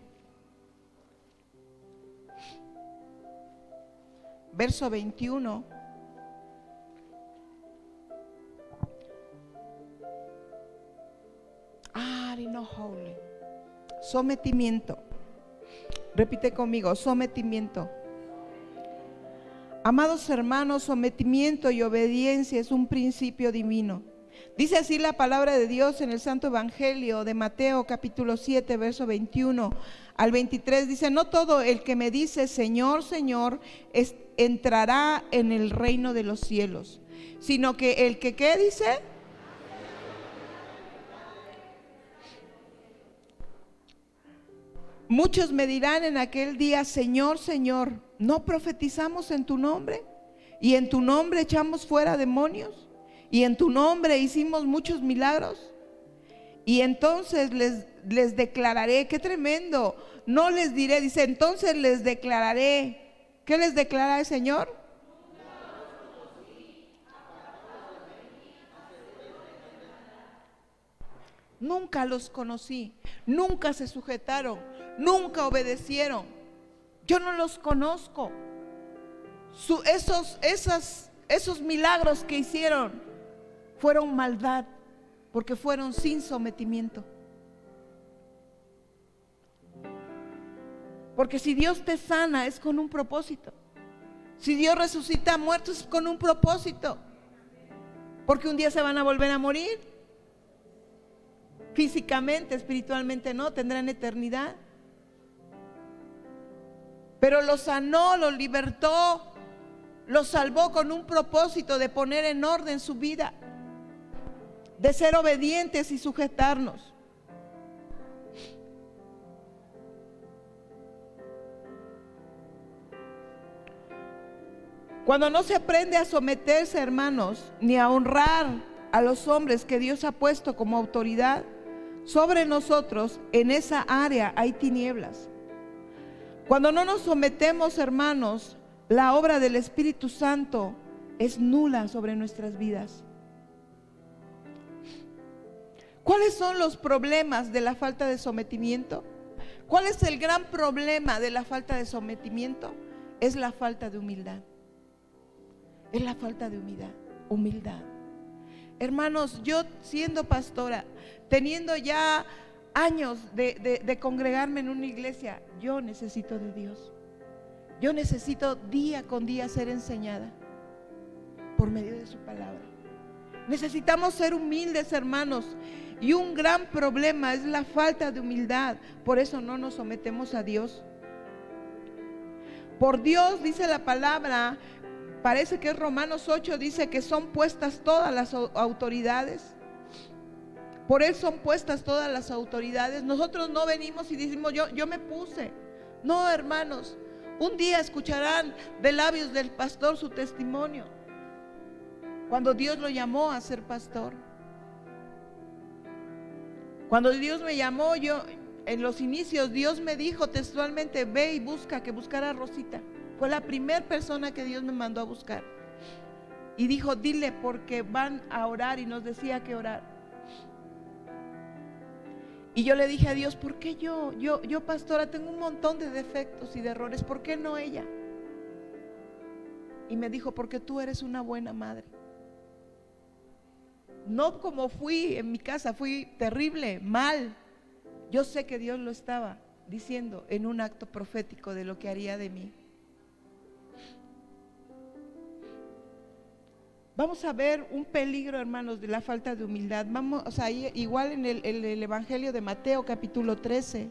verso 21. Sometimiento. Repite conmigo, sometimiento. Amados hermanos, sometimiento y obediencia es un principio divino. Dice así la palabra de Dios en el Santo Evangelio de Mateo, capítulo 7, verso 21 al 23. Dice: no todo el que me dice Señor, Señor, entrará en el reino de los cielos, sino que el que, ¿qué dice? Muchos me dirán en aquel día: Señor, Señor, ¿no profetizamos en tu nombre? Y en tu nombre echamos fuera demonios, y en tu nombre hicimos muchos milagros. Y entonces les declararé, qué tremendo, no les diré, dice, entonces les declararé. ¿Qué les declara el Señor? Nunca los conocí, nunca se sujetaron, nunca obedecieron. Yo no los conozco. Esos milagros que hicieron fueron maldad, porque fueron sin sometimiento. Porque si Dios te sana es con un propósito. Si Dios resucita a muertos es con un propósito. Porque un día se van a volver a morir. Físicamente, espiritualmente no, tendrán eternidad. Pero los sanó, los libertó, los salvó con un propósito de poner en orden su vida, de ser obedientes y sujetarnos. Cuando no se aprende a someterse, hermanos, ni a honrar a los hombres que Dios ha puesto como autoridad sobre nosotros, en esa área hay tinieblas. Cuando no nos sometemos, hermanos, la obra del Espíritu Santo es nula sobre nuestras vidas. ¿Cuáles son los problemas de la falta de sometimiento? ¿Cuál es el gran problema de la falta de sometimiento? Es la falta de humildad. Es la falta de humildad. Hermanos, yo siendo pastora, teniendo ya años de congregarme en una iglesia, yo necesito de Dios. Yo necesito día con día ser enseñada por medio de su palabra. Necesitamos ser humildes, hermanos, y un gran problema es la falta de humildad. Por eso no nos sometemos a Dios. Por Dios, dice la palabra, parece que es Romanos 8, dice que son puestas todas las autoridades. Por Él son puestas todas las autoridades. Nosotros no venimos y decimos yo me puse. No, hermanos, un día escucharán de labios del pastor su testimonio, cuando Dios lo llamó a ser pastor. Cuando Dios me llamó, yo en los inicios, Dios me dijo textualmente: ve y busca, que buscara a Rosita. Fue la primera persona que Dios me mandó a buscar. Y dijo: dile, porque van a orar, y nos decía que orar. Y yo le dije a Dios: ¿por qué yo, pastora, tengo un montón de defectos y de errores? ¿Por qué no ella? Y me dijo: porque tú eres una buena madre. No como fui en mi casa, fui terrible, mal. Yo sé que Dios lo estaba diciendo en un acto profético de lo que haría de mí. Vamos a ver un peligro, hermanos, de la falta de humildad. Vamos a ir igual en el Evangelio de Mateo, capítulo 13.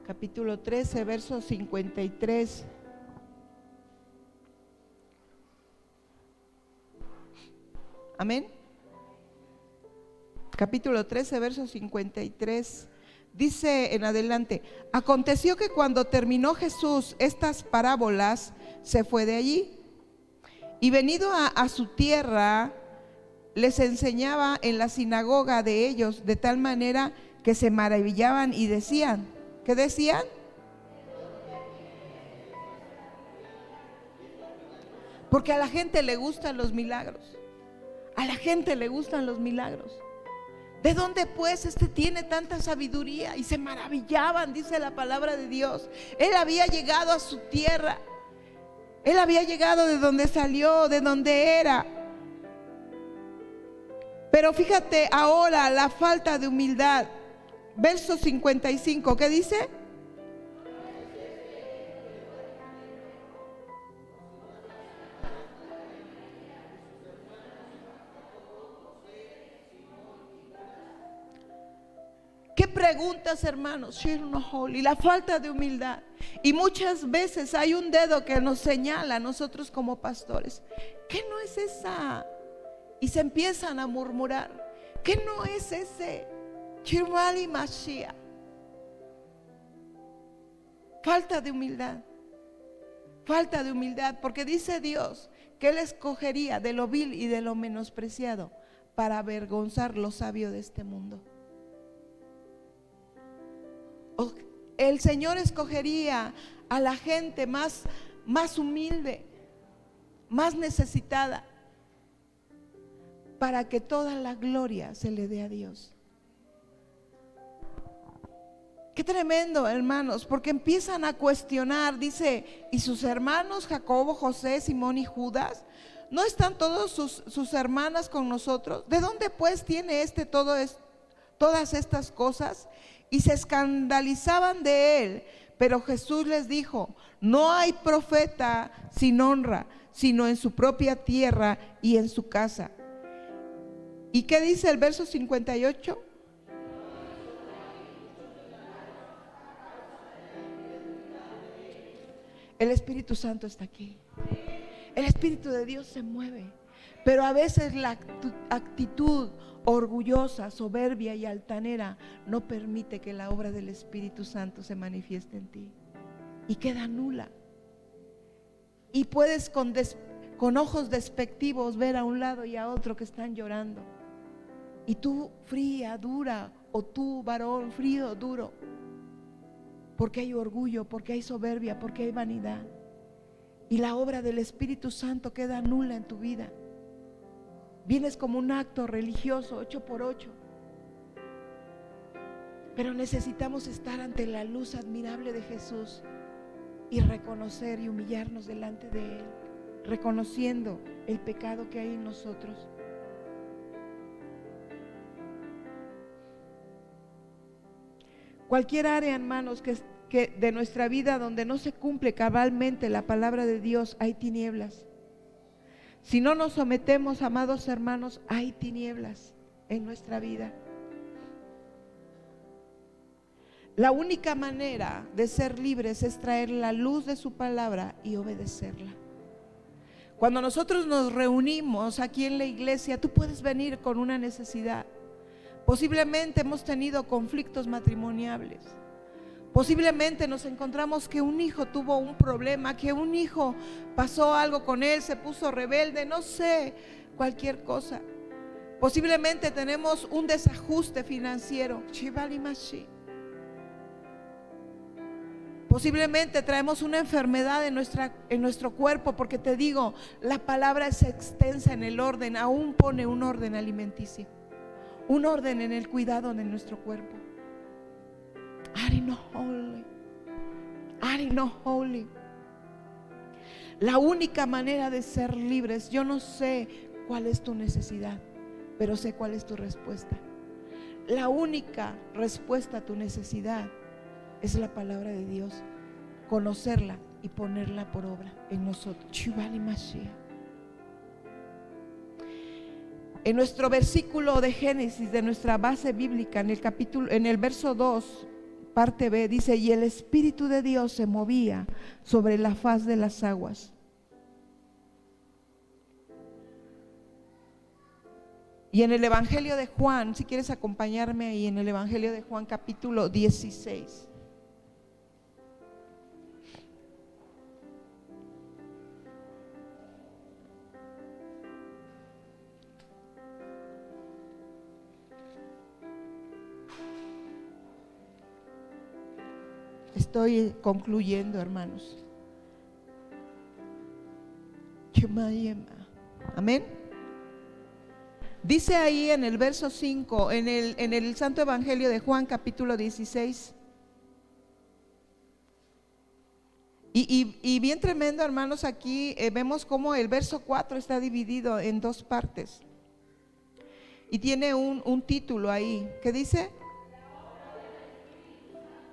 Capítulo 13, verso 53. Amén. Capítulo 13, verso 53. Dice en adelante: aconteció que cuando terminó Jesús estas parábolas, se fue de allí, y venido a su tierra, les enseñaba en la sinagoga de ellos, de tal manera que se maravillaban y decían, ¿qué decían? Porque a la gente le gustan los milagros. A la gente le gustan los milagros. ¿De dónde pues tiene tanta sabiduría? Y se maravillaban, dice la palabra de Dios. Él había llegado a su tierra. Él había llegado de donde salió, de donde era. Pero fíjate ahora la falta de humildad. Verso 55, ¿qué dice? ¿Qué preguntas, hermanos? Y la falta de humildad. Y muchas veces hay un dedo que nos señala a nosotros como pastores. ¿Qué no es esa? Y se empiezan a murmurar. ¿Qué no es ese? Chirmali Mashiach. Falta de humildad. Falta de humildad, porque dice Dios que Él escogería de lo vil y de lo menospreciado para avergonzar lo sabio de este mundo. El Señor escogería a la gente más humilde, más necesitada, para que toda la gloria se le dé a Dios. Qué tremendo, hermanos, porque empiezan a cuestionar. Dice, ¿y sus hermanos Jacobo, José, Simón y Judas? ¿No están todos sus hermanas con nosotros? ¿De dónde pues tiene todas estas cosas? Y se escandalizaban de él. Pero Jesús les dijo, no hay profeta sin honra, sino en su propia tierra y en su casa. ¿Y qué dice el verso 58? El Espíritu Santo está aquí. El Espíritu de Dios se mueve. Pero a veces la actitud orgullosa, soberbia y altanera no permite que la obra del Espíritu Santo se manifieste en ti. Y queda nula. Y puedes con ojos despectivos ver a un lado y a otro que están llorando. Y tú fría, dura, o tú varón frío, duro. Porque hay orgullo, porque hay soberbia, porque hay vanidad. Y la obra del Espíritu Santo queda nula en tu vida. Vienes como un acto religioso 8x8. Pero necesitamos estar ante la luz admirable de Jesús y reconocer y humillarnos delante de Él, reconociendo el pecado que hay en nosotros. Cualquier área, hermanos, que de nuestra vida donde no se cumple cabalmente la palabra de Dios, hay tinieblas. Si no nos sometemos, amados hermanos, hay tinieblas en nuestra vida. La única manera de ser libres es traer la luz de su palabra y obedecerla. Cuando nosotros nos reunimos aquí en la iglesia, tú puedes venir con una necesidad. Posiblemente hemos tenido conflictos matrimoniales. Posiblemente nos encontramos que un hijo tuvo un problema, que un hijo pasó algo con él, se puso rebelde, no sé, cualquier cosa. Posiblemente tenemos un desajuste financiero. Posiblemente traemos una enfermedad en nuestro cuerpo, porque te digo, la palabra es extensa en el orden, aún pone un orden alimenticio, un orden en el cuidado de nuestro cuerpo. Are not holy. La única manera de ser libres, yo no sé cuál es tu necesidad, pero sé cuál es tu respuesta. La única respuesta a tu necesidad es la palabra de Dios, conocerla y ponerla por obra en nosotros. En nuestro versículo de Génesis, de nuestra base bíblica, en el verso 2, parte B, dice: y el Espíritu de Dios se movía sobre la faz de las aguas. Y en el Evangelio de Juan, si quieres acompañarme ahí, en el Evangelio de Juan capítulo 16. estoy concluyendo, hermanos. Amén. Dice ahí en el verso 5, en el Santo Evangelio de Juan, capítulo 16. Y bien tremendo, hermanos, aquí vemos cómo el verso 4 está dividido en dos partes. Y tiene un título ahí, que dice: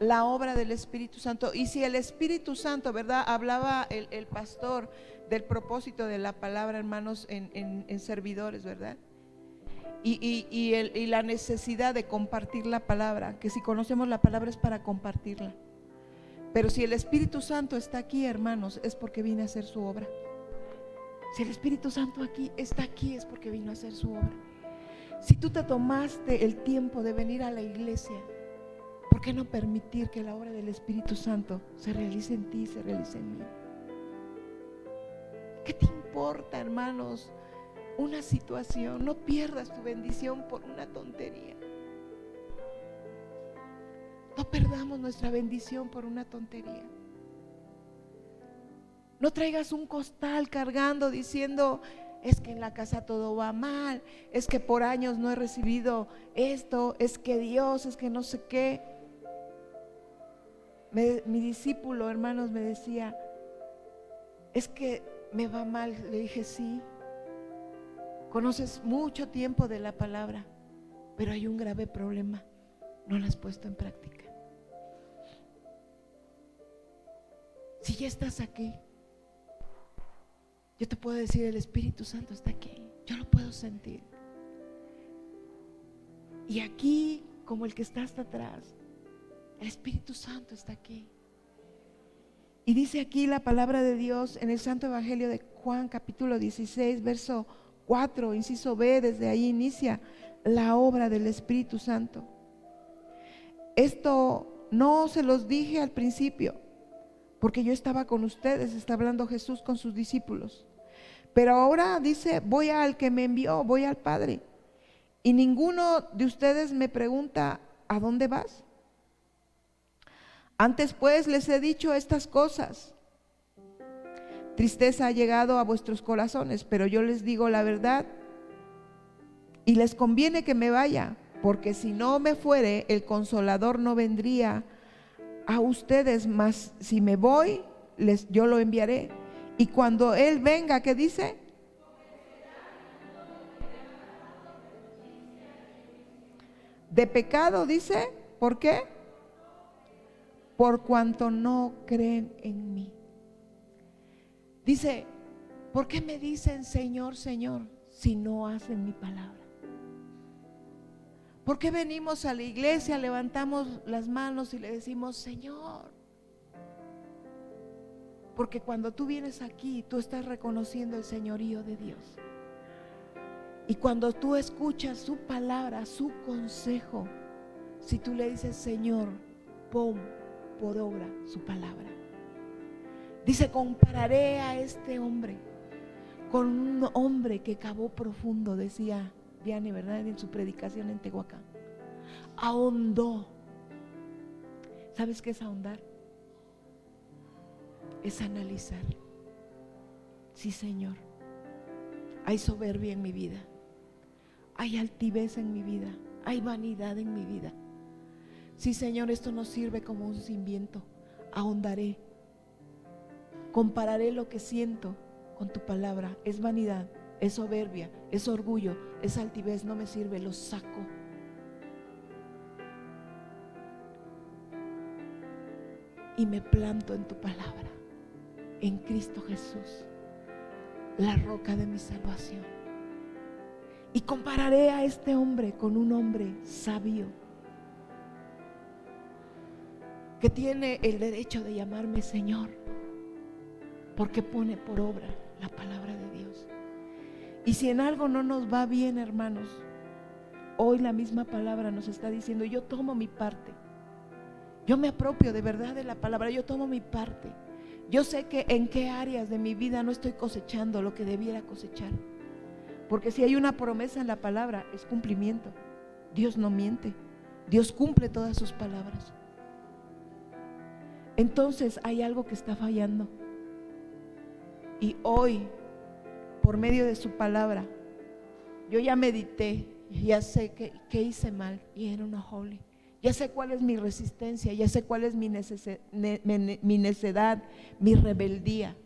la obra del Espíritu Santo. Y si el Espíritu Santo, ¿verdad? Hablaba el pastor del propósito de la palabra, hermanos, en servidores, ¿verdad? Y la necesidad de compartir la palabra, que si conocemos la palabra es para compartirla. Pero si el Espíritu Santo está aquí, hermanos, es porque viene a hacer su obra. Si el Espíritu Santo está aquí, es porque vino a hacer su obra. Si tú te tomaste el tiempo de venir a la iglesia, ¿por qué no permitir que la obra del Espíritu Santo se realice en ti, se realice en mí? ¿Qué te importa, hermanos, una situación? No pierdas tu bendición por una tontería. No perdamos nuestra bendición por una tontería. No traigas un costal cargando diciendo: es que en la casa todo va mal, es que por años no he recibido esto, es que Dios, es que no sé qué. Mi discípulo, hermanos, me decía: es que me va mal. Le dije: sí, conoces mucho tiempo de la palabra, pero hay un grave problema, no la has puesto en práctica. Si ya estás aquí, yo te puedo decir: el Espíritu Santo está aquí, yo lo puedo sentir. Y aquí, como el que está hasta atrás, el Espíritu Santo está aquí. Y dice aquí la palabra de Dios en el Santo Evangelio de Juan, capítulo 16, verso 4, inciso B. Desde ahí inicia la obra del Espíritu Santo. Esto no se los dije al principio, porque yo estaba con ustedes. Está hablando Jesús con sus discípulos. Pero ahora dice: voy al que me envió, voy al Padre. Y ninguno de ustedes me pregunta: ¿a dónde vas? Antes pues les he dicho estas cosas. Tristeza ha llegado a vuestros corazones, pero yo les digo la verdad. Y les conviene que me vaya, porque si no me fuere, el Consolador no vendría a ustedes, mas si me voy, yo lo enviaré. Y cuando Él venga, ¿qué dice? De pecado, dice. ¿Por qué? Por cuanto no creen en mí. Dice: ¿por qué me dicen Señor, Señor, si no hacen mi palabra? ¿Por qué venimos a la iglesia, levantamos las manos y le decimos Señor? Porque cuando tú vienes aquí, tú estás reconociendo el señorío de Dios. Y cuando tú escuchas su palabra, su consejo, si tú le dices Señor, pon por obra su palabra. Dice: compararé a este hombre con un hombre que cavó profundo, decía Diane, ¿verdad? En su predicación en Tehuacán. Ahondó. ¿Sabes qué es ahondar? Es analizar. Sí, Señor, hay soberbia en mi vida, hay altivez en mi vida, hay vanidad en mi vida. Sí, Señor, esto no sirve como un cimiento. Ahondaré. Compararé lo que siento con tu palabra. Es vanidad, es soberbia, es orgullo, es altivez, no me sirve, lo saco. Y me planto en tu palabra, en Cristo Jesús, la roca de mi salvación. Y compararé a este hombre con un hombre sabio, que tiene el derecho de llamarme Señor, porque pone por obra la palabra de Dios. Y si en algo no nos va bien, hermanos, hoy la misma palabra nos está diciendo: yo tomo mi parte, yo me apropio de verdad de la palabra, yo tomo mi parte. Yo sé que en qué áreas de mi vida no estoy cosechando lo que debiera cosechar, porque si hay una promesa en la palabra, es cumplimiento. Dios no miente, Dios cumple todas sus palabras. entonces hay algo que está fallando. Y hoy, por medio de su palabra, yo ya medité, ya sé que hice mal y era una holy. Ya sé cuál es mi resistencia, ya sé cuál es mi necedad, mi rebeldía.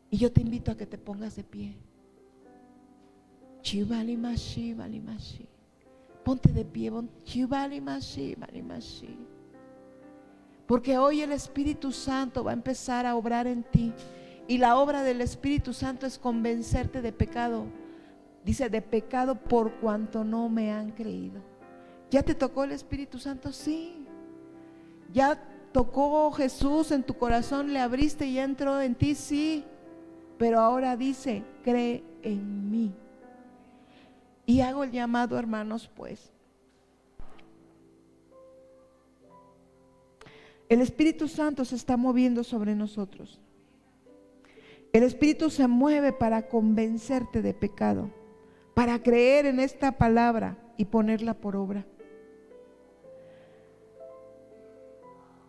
Y yo te invito a que te pongas de pie. Ponte de pie. Porque hoy el Espíritu Santo va a empezar a obrar en ti. Y la obra del Espíritu Santo es convencerte de pecado. Dice, de pecado por cuanto no me han creído. ¿Ya te tocó el Espíritu Santo? Sí. ¿Ya tocó Jesús en tu corazón? ¿Le abriste y ya entró en ti? Sí. Pero ahora dice, cree en mí. Y hago el llamado, hermanos, pues. El Espíritu Santo se está moviendo sobre nosotros. El Espíritu se mueve para convencerte de pecado, para creer en esta palabra y ponerla por obra.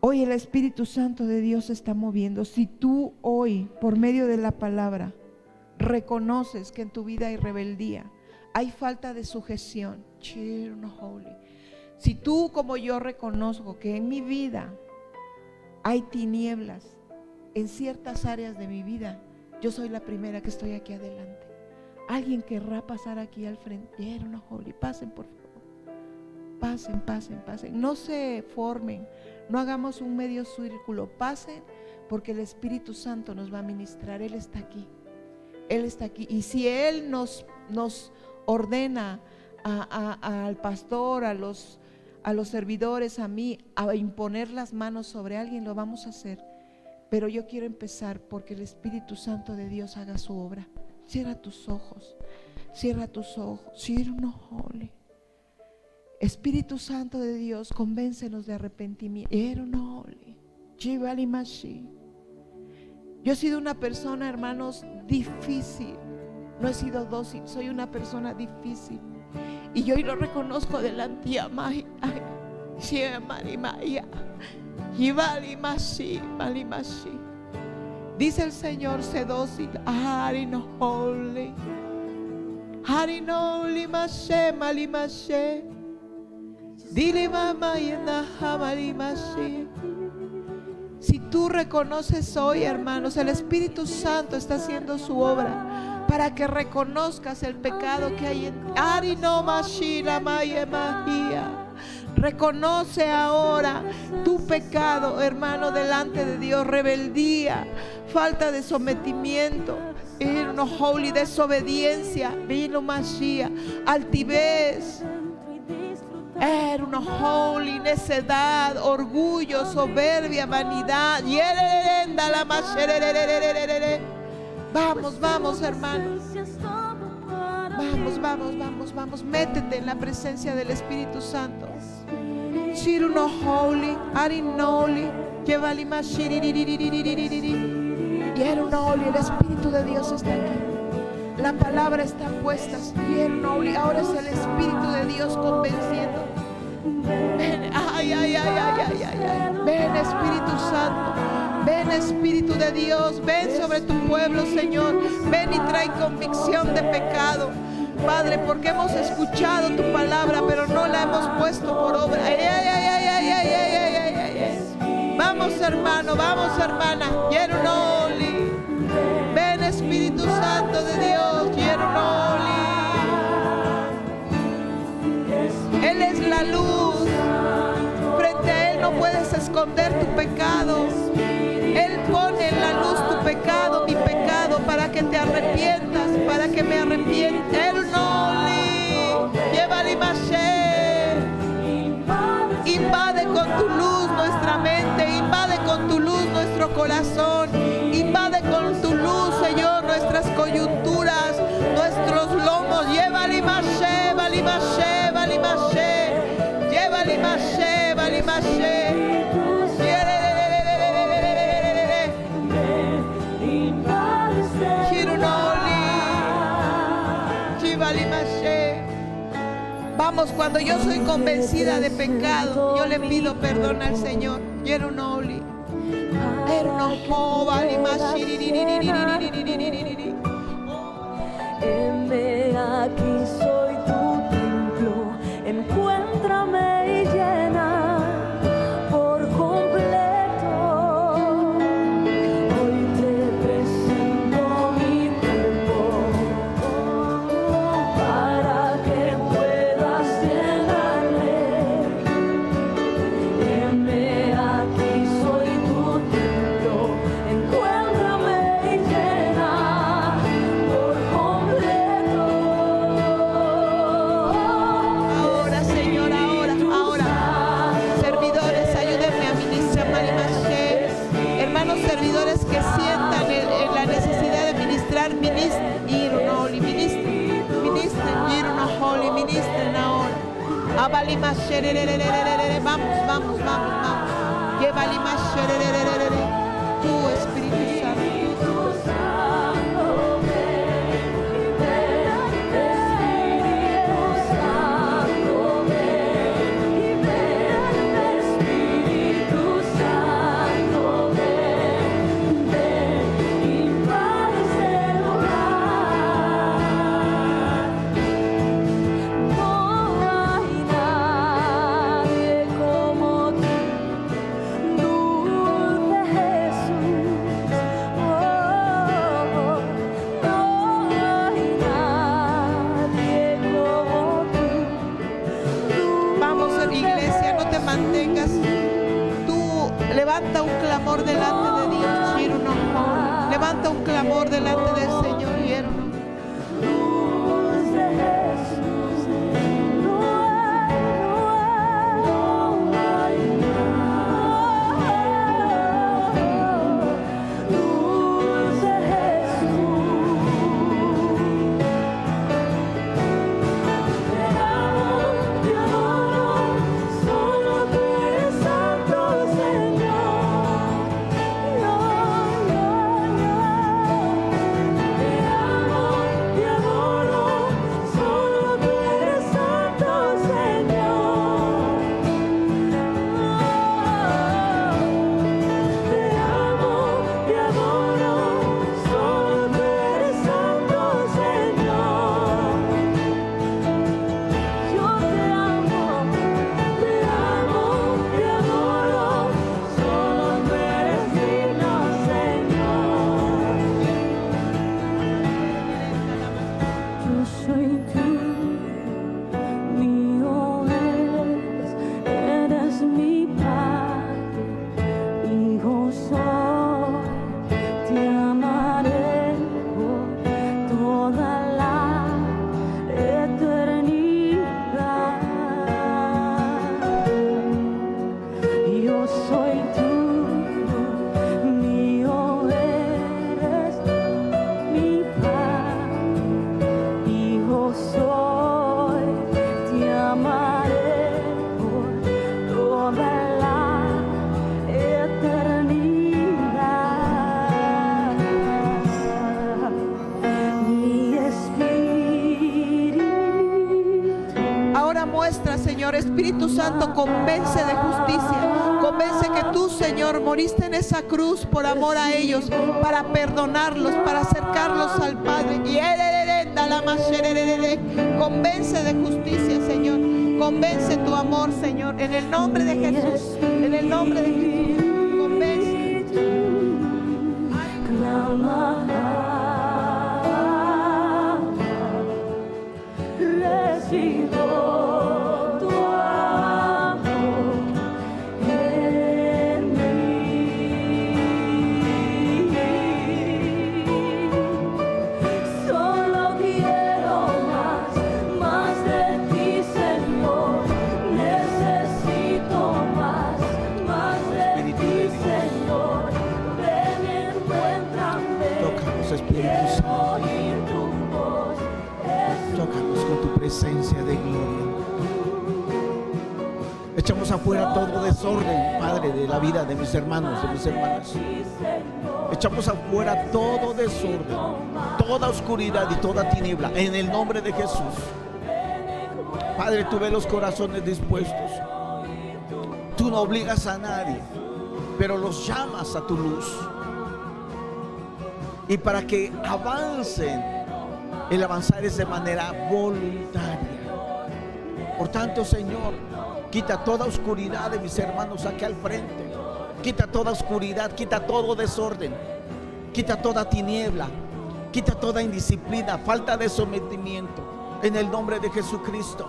Hoy el Espíritu Santo de Dios se está moviendo. Si tú hoy, por medio de la palabra, reconoces que en tu vida hay rebeldía, hay falta de sujeción, si tú como yo reconozco que en mi vida hay tinieblas en ciertas áreas de mi vida, yo soy la primera que estoy aquí adelante. Alguien querrá pasar aquí al frente. Pasen, por favor. Pasen. No se formen, no hagamos un medio círculo. Pasen, porque el Espíritu Santo nos va a ministrar. Él está aquí. Y si Él nos ordena al pastor, a los servidores, a mí, a imponer las manos sobre alguien, lo vamos a hacer. Pero yo quiero empezar porque el Espíritu Santo de Dios haga su obra. Cierra tus ojos. Espíritu Santo de Dios, convéncenos de arrepentimiento. Yo he sido una persona, hermanos, difícil. No he sido dócil, soy una persona difícil. Y yo hoy lo reconozco delante de Amaya. Dice el Señor, sé dócil. Si tú reconoces hoy, hermanos, el Espíritu Santo está haciendo su obra para que reconozcas el pecado que hay en ti. Reconoce ahora tu pecado, hermano, delante de Dios. Rebeldía, falta de sometimiento, desobediencia, altivez, necedad, orgullo, soberbia, vanidad. Vamos, hermanos. Vamos, métete en la presencia del Espíritu Santo. El Espíritu de Dios está aquí. La palabra está puesta. Ahora es el Espíritu de Dios convenciendo. Ven, ven, Espíritu Santo. Ven, Espíritu de Dios. Ven sobre tu pueblo, Señor. Ven y trae convicción de pecado, Padre, porque hemos escuchado tu palabra, pero no la hemos puesto por obra. Vamos, hermano, vamos, hermana. Ven, Espíritu Santo de Dios. Él es la luz. Frente a Él no puedes esconder tu pecado. Él pone en la luz tu pecado, mi pecado, para que te arrepientas, para que me arrepienta. Invade con tu luz nuestra mente, invade con tu luz nuestro corazón, invade con tu luz, Señor, nuestras coyunturas, nuestros lomos. Vamos, cuando yo soy convencida de pecado, yo le pido perdón al Señor. Yeronoli. Ernojovali mashiriririririririririririririri. Heme aquí, soy tu templo, encuéntrame y llena por completo. Hoy te presento mi cuerpo para que puedas llenarme. Heme aquí, soy tu templo, encuéntrame y llena por completo. Ahora, Señor, ahora. Servidores, ayúdenme a ministrar. Hermanos servidores que sientan en la necesidad de ministrar, ministren, Yeronoli, ministren, Yeronoli, ministren ahora. Vamos. Tu Espíritu Santo. Vamos, iglesia, no te mantengas. Tú levanta un clamor delante de Dios, Yeronoli. Levanta un clamor delante del Señor, Yeronoli. Señor, Espíritu Santo, convence de justicia, convence que tú, Señor, moriste en esa cruz por amor a ellos, para perdonarlos, para acercarlos al Padre. Y convence de justicia, Señor, convence tu amor, Señor, en el nombre de Jesús, en el nombre de Jesús, convence. Presencia de gloria. Echamos afuera todo desorden, Padre, de la vida de mis hermanos, de mis hermanas. Echamos afuera todo desorden, toda oscuridad y toda tiniebla, en el nombre de Jesús. Padre, tú ves los corazones dispuestos. Tú no obligas a nadie. pero los llamas a tu luz. Y para que avancen, el avanzar es de manera voluntaria. Por tanto, Señor, quita toda oscuridad de mis hermanos aquí al frente. Quita toda oscuridad, quita todo desorden, quita toda tiniebla, quita toda indisciplina, falta de sometimiento, en el nombre de Jesucristo.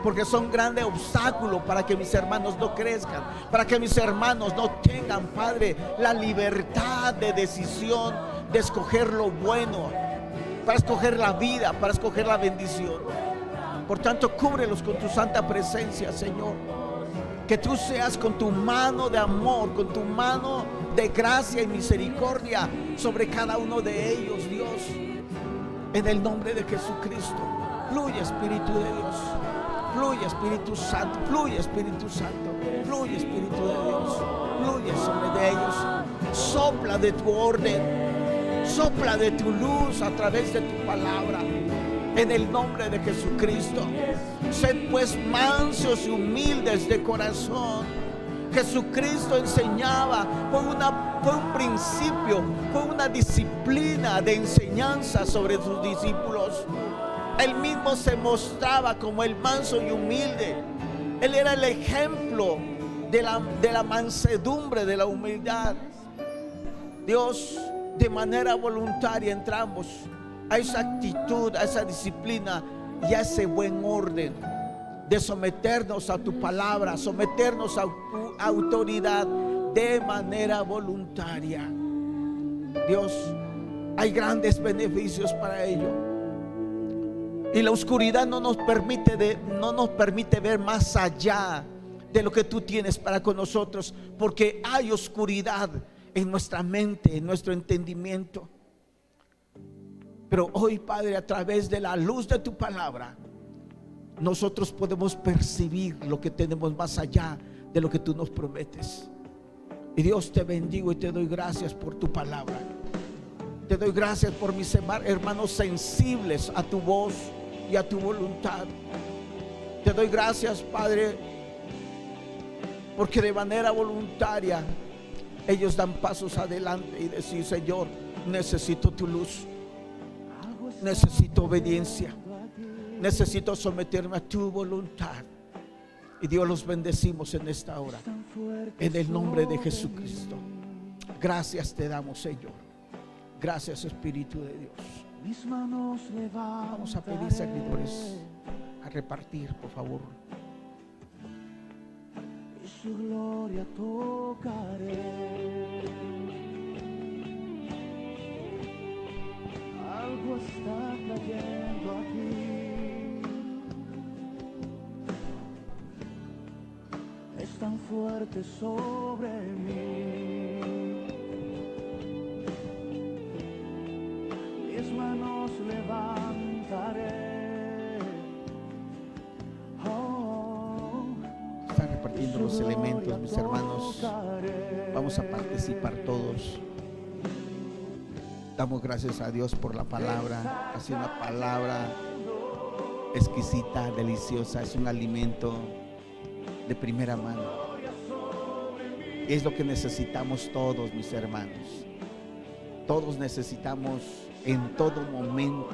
Porque son grandes obstáculos para que mis hermanos no crezcan, para que mis hermanos no tengan, Padre, la libertad de decisión, de escoger lo bueno, para escoger la vida, para escoger la bendición. Por tanto, cúbrelos con tu santa presencia, Señor. Que tú seas con tu mano de amor, con tu mano de gracia y misericordia sobre cada uno de ellos, Dios. En el nombre de Jesucristo. Fluye, Espíritu de Dios. Fluye, Espíritu Santo. Fluye, Espíritu Santo. Fluye, Espíritu de Dios. Fluye sobre de ellos. Sopla de tu orden. Sopla de tu luz a través de tu palabra. En el nombre de Jesucristo. Sed pues mansos y humildes de corazón. Jesucristo enseñaba, fue un principio, fue una disciplina de enseñanza sobre sus discípulos. Él mismo se mostraba como el manso y humilde. Él era el ejemplo de la mansedumbre, de la humildad. Dios, de manera voluntaria entramos a esa actitud, a esa disciplina y a ese buen orden de someternos a tu palabra, someternos a tu autoridad de manera voluntaria. Dios, hay grandes beneficios para ello. Y la oscuridad no nos permite ver más allá de lo que tú tienes para con nosotros, porque hay oscuridad en nuestra mente, en nuestro entendimiento. Pero hoy, Padre, a través de la luz de tu palabra, nosotros podemos percibir lo que tenemos más allá de lo que tú nos prometes. Y Dios, te bendigo y te doy gracias por tu palabra. Te doy gracias por mis hermanos sensibles a tu voz y a tu voluntad. Te doy gracias, Padre, porque de manera voluntaria ellos dan pasos adelante y decir: Señor, necesito tu luz, necesito obediencia, necesito someterme a tu voluntad. Y Dios, los bendecimos en esta hora, en el nombre de Jesucristo. Gracias te damos, Señor. Gracias, Espíritu de Dios. Vamos a pedir, servidores, a repartir, por favor. Su gloria tocaré. Algo está cayendo aquí. Es tan fuerte sobre mí. Mis manos levantaré. Oh, están repartiendo los elementos, mis hermanos. Vamos a participar todos. Damos gracias a Dios por la palabra. Ha sido una palabra exquisita, deliciosa. Es un alimento de primera mano. Es lo que necesitamos todos, mis hermanos. Todos necesitamos en todo momento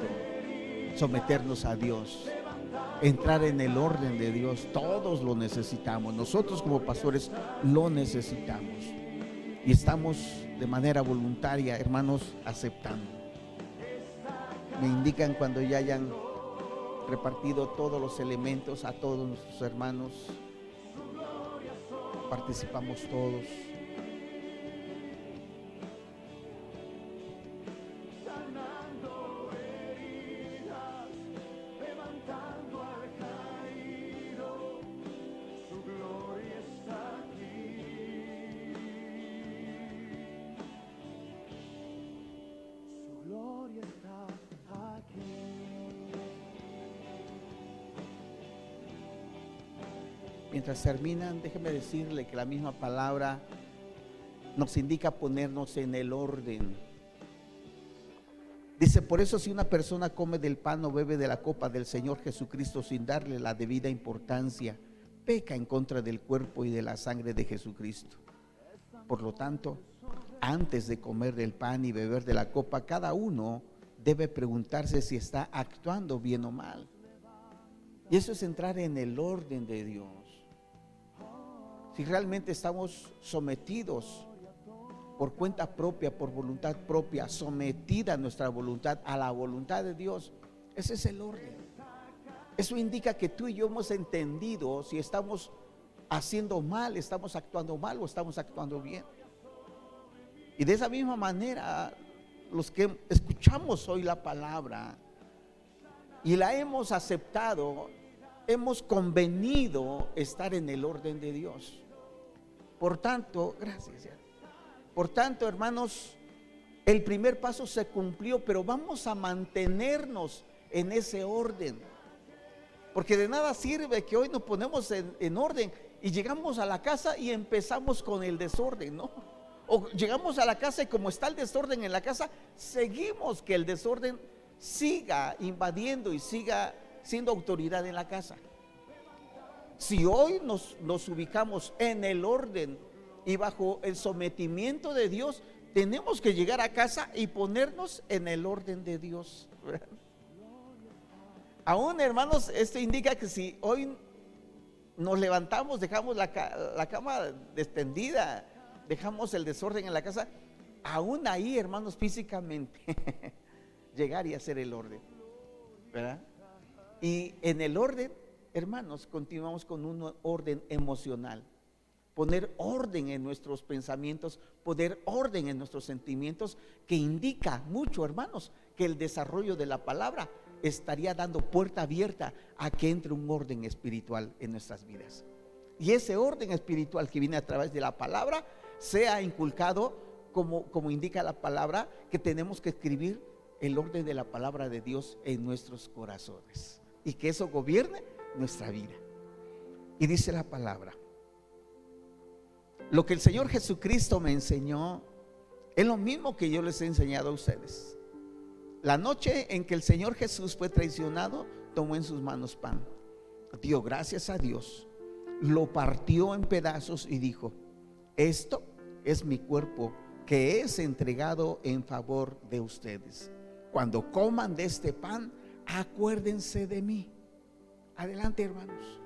someternos a Dios, entrar en el orden de Dios. Todos lo necesitamos. Nosotros como pastores lo necesitamos. Y estamos de manera voluntaria, hermanos, aceptando. Me indican cuando ya hayan repartido todos los elementos a todos nuestros hermanos. Participamos todos. Mientras terminan, déjeme decirle que la misma palabra nos indica ponernos en el orden. Dice: por eso, si una persona come del pan o bebe de la copa del Señor Jesucristo sin darle la debida importancia, peca en contra del cuerpo y de la sangre de Jesucristo. Por lo tanto, antes de comer del pan y beber de la copa, cada uno debe preguntarse si está actuando bien o mal. Y eso es entrar en el orden de Dios. Si realmente estamos sometidos por cuenta propia, por voluntad propia, sometida nuestra voluntad a la voluntad de Dios, ese es el orden. Eso indica que tú y yo hemos entendido si estamos haciendo mal, estamos actuando mal o estamos actuando bien. Y de esa misma manera, los que escuchamos hoy la palabra y la hemos aceptado, hemos convenido estar en el orden de Dios. Por tanto, gracias. Por tanto, hermanos, el primer paso se cumplió, pero vamos a mantenernos en ese orden. Porque de nada sirve que hoy nos ponemos en orden y llegamos a la casa y empezamos con el desorden, ¿no? O llegamos a la casa y como está el desorden en la casa, seguimos que el desorden siga invadiendo y siga siendo autoridad en la casa. Si hoy nos ubicamos en el orden y bajo el sometimiento de Dios, tenemos que llegar a casa y ponernos en el orden de Dios. Aún, hermanos, esto indica que si hoy nos levantamos, dejamos la cama extendida, dejamos el desorden en la casa, aún ahí, hermanos, físicamente llegar y hacer el orden, ¿verdad? Y en el orden, hermanos, continuamos con un orden emocional. Poner orden en nuestros pensamientos, poner orden en nuestros sentimientos, que indica mucho, hermanos, que el desarrollo de la palabra estaría dando puerta abierta a que entre un orden espiritual en nuestras vidas. Y ese orden espiritual que viene a través de la palabra sea inculcado, como indica la palabra, que tenemos que escribir el orden de la palabra de Dios en nuestros corazones y que eso gobierne nuestra vida. Y dice la palabra: lo que el Señor Jesucristo me enseñó es lo mismo que yo les he enseñado a ustedes. La noche en que el Señor Jesús fue traicionado, tomó en sus manos pan, dio gracias a Dios, lo partió en pedazos y dijo: esto es mi cuerpo que es entregado en favor de ustedes. Cuando coman de este pan, acuérdense de mí. Adelante, hermanos.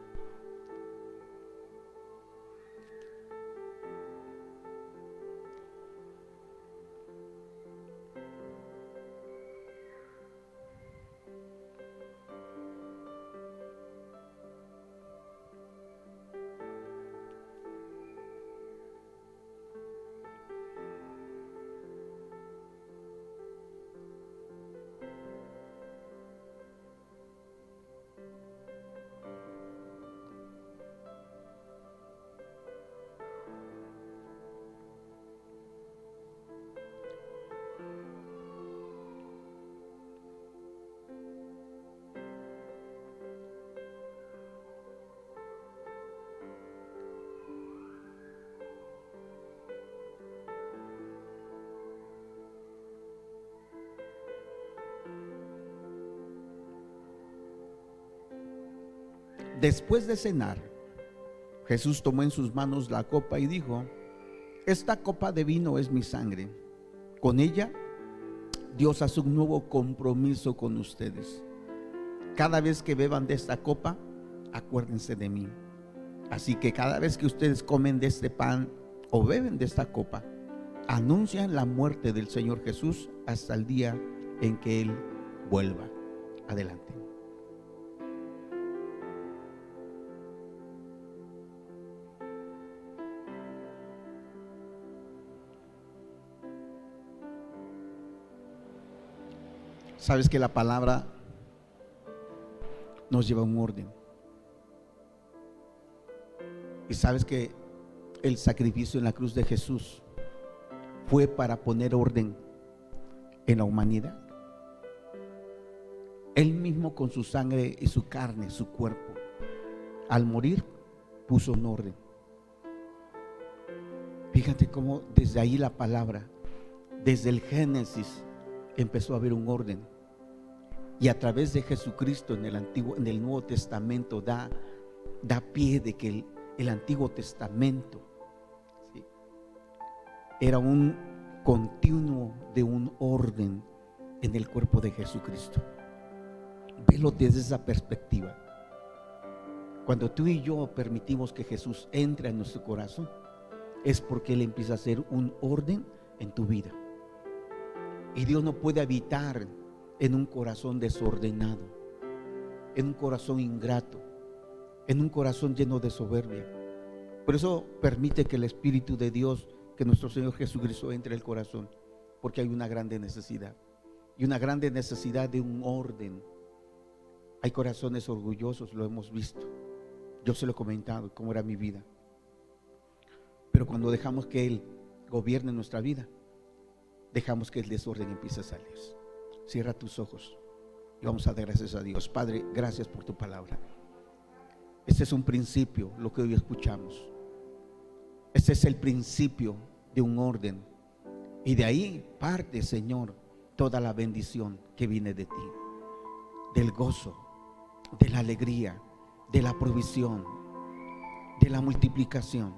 Después de cenar, Jesús tomó en sus manos la copa y dijo: esta copa de vino es mi sangre. Con ella Dios hace un nuevo compromiso con ustedes. Cada vez que beban de esta copa, acuérdense de mí. Así que cada vez que ustedes comen de este pan o beben de esta copa, anuncian la muerte del Señor Jesús hasta el día en que Él vuelva. Adelante. Sabes que la palabra nos lleva a un orden. Y sabes que el sacrificio en la cruz de Jesús fue para poner orden en la humanidad. Él mismo con su sangre y su carne, su cuerpo, al morir puso un orden. Fíjate cómo desde ahí la palabra, desde el Génesis, empezó a haber un orden. Y a través de Jesucristo en el Nuevo Testamento da pie de que el Antiguo Testamento, ¿sí?, era un continuo de un orden en el cuerpo de Jesucristo. Velo desde esa perspectiva. Cuando tú y yo permitimos que Jesús entre en nuestro corazón, es porque Él empieza a hacer un orden en tu vida. Y Dios no puede habitar en un corazón desordenado, en un corazón ingrato, en un corazón lleno de soberbia. Por eso permite que el Espíritu de Dios, que nuestro Señor Jesucristo entre en el corazón, porque hay una grande necesidad, y una grande necesidad de un orden. Hay corazones orgullosos, lo hemos visto. Yo se lo he comentado, cómo era mi vida. Pero cuando dejamos que Él gobierne nuestra vida, dejamos que el desorden empiece a salir. Cierra tus ojos y vamos a dar gracias a Dios. Padre, gracias por tu palabra. Este es un principio, lo que hoy escuchamos. Este es el principio de un orden. Y de ahí parte, Señor, toda la bendición que viene de ti. Del gozo, de la alegría, de la provisión, de la multiplicación.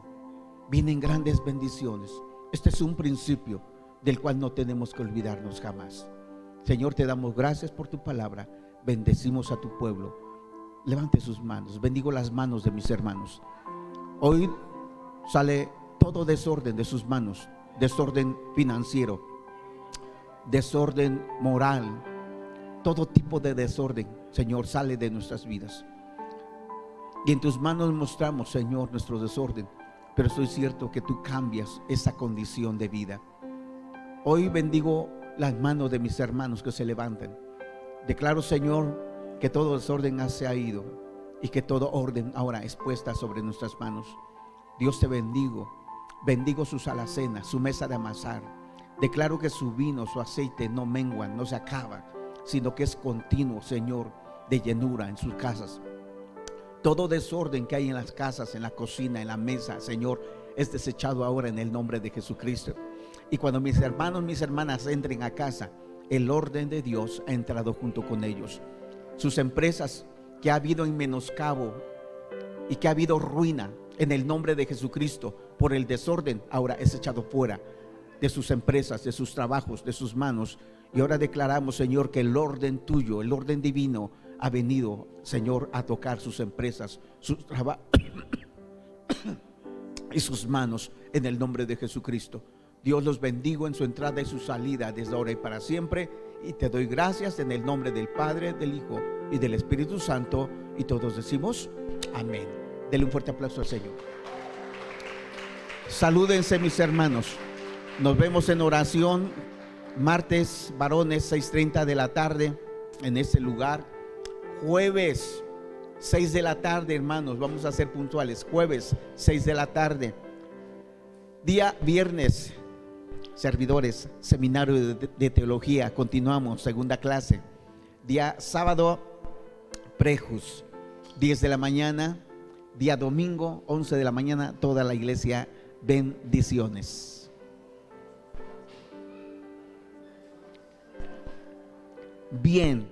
Vienen grandes bendiciones. Este es un principio del cual no tenemos que olvidarnos jamás. Señor, te damos gracias por tu palabra. Bendecimos a tu pueblo. Levante sus manos. Bendigo las manos de mis hermanos. Hoy sale todo desorden de sus manos. Desorden financiero, desorden moral, todo tipo de desorden, Señor, sale de nuestras vidas. Y en tus manos mostramos, Señor, nuestro desorden. Pero estoy cierto que tú cambias esa condición de vida. Hoy bendigo las manos de mis hermanos que se levantan. Declaro, Señor, que todo desorden se ha ido y que todo orden ahora es puesta sobre nuestras manos. Dios, te bendigo. Bendigo sus alacenas, su mesa de amasar. Declaro que su vino, su aceite no menguan, no se acaba, sino que es continuo, Señor, de llenura en sus casas. Todo desorden que hay en las casas, en la cocina, en la mesa, Señor, es desechado ahora en el nombre de Jesucristo. Y cuando mis hermanos, mis hermanas entren a casa, el orden de Dios ha entrado junto con ellos. Sus empresas que ha habido en menoscabo y que ha habido ruina, en el nombre de Jesucristo, por el desorden, ahora es echado fuera de sus empresas, de sus trabajos, de sus manos. Y ahora declaramos, Señor, que el orden tuyo, el orden divino, ha venido, Señor, a tocar sus empresas, sus trabajos y sus manos, en el nombre de Jesucristo. Dios, los bendigo en su entrada y su salida desde ahora y para siempre. Y te doy gracias en el nombre del Padre, del Hijo y del Espíritu Santo. Y todos decimos amén. Denle un fuerte aplauso al Señor. Salúdense, mis hermanos. Nos vemos en oración martes, varones, 6:30 de la tarde en este lugar. Jueves 6 de la tarde, hermanos, vamos a ser puntuales. Jueves 6 de la tarde. Día viernes, servidores, seminario de teología, continuamos, segunda clase. Día sábado, prejus, 10 de la mañana. Día domingo, 11 de la mañana, toda la iglesia, bendiciones. Bien.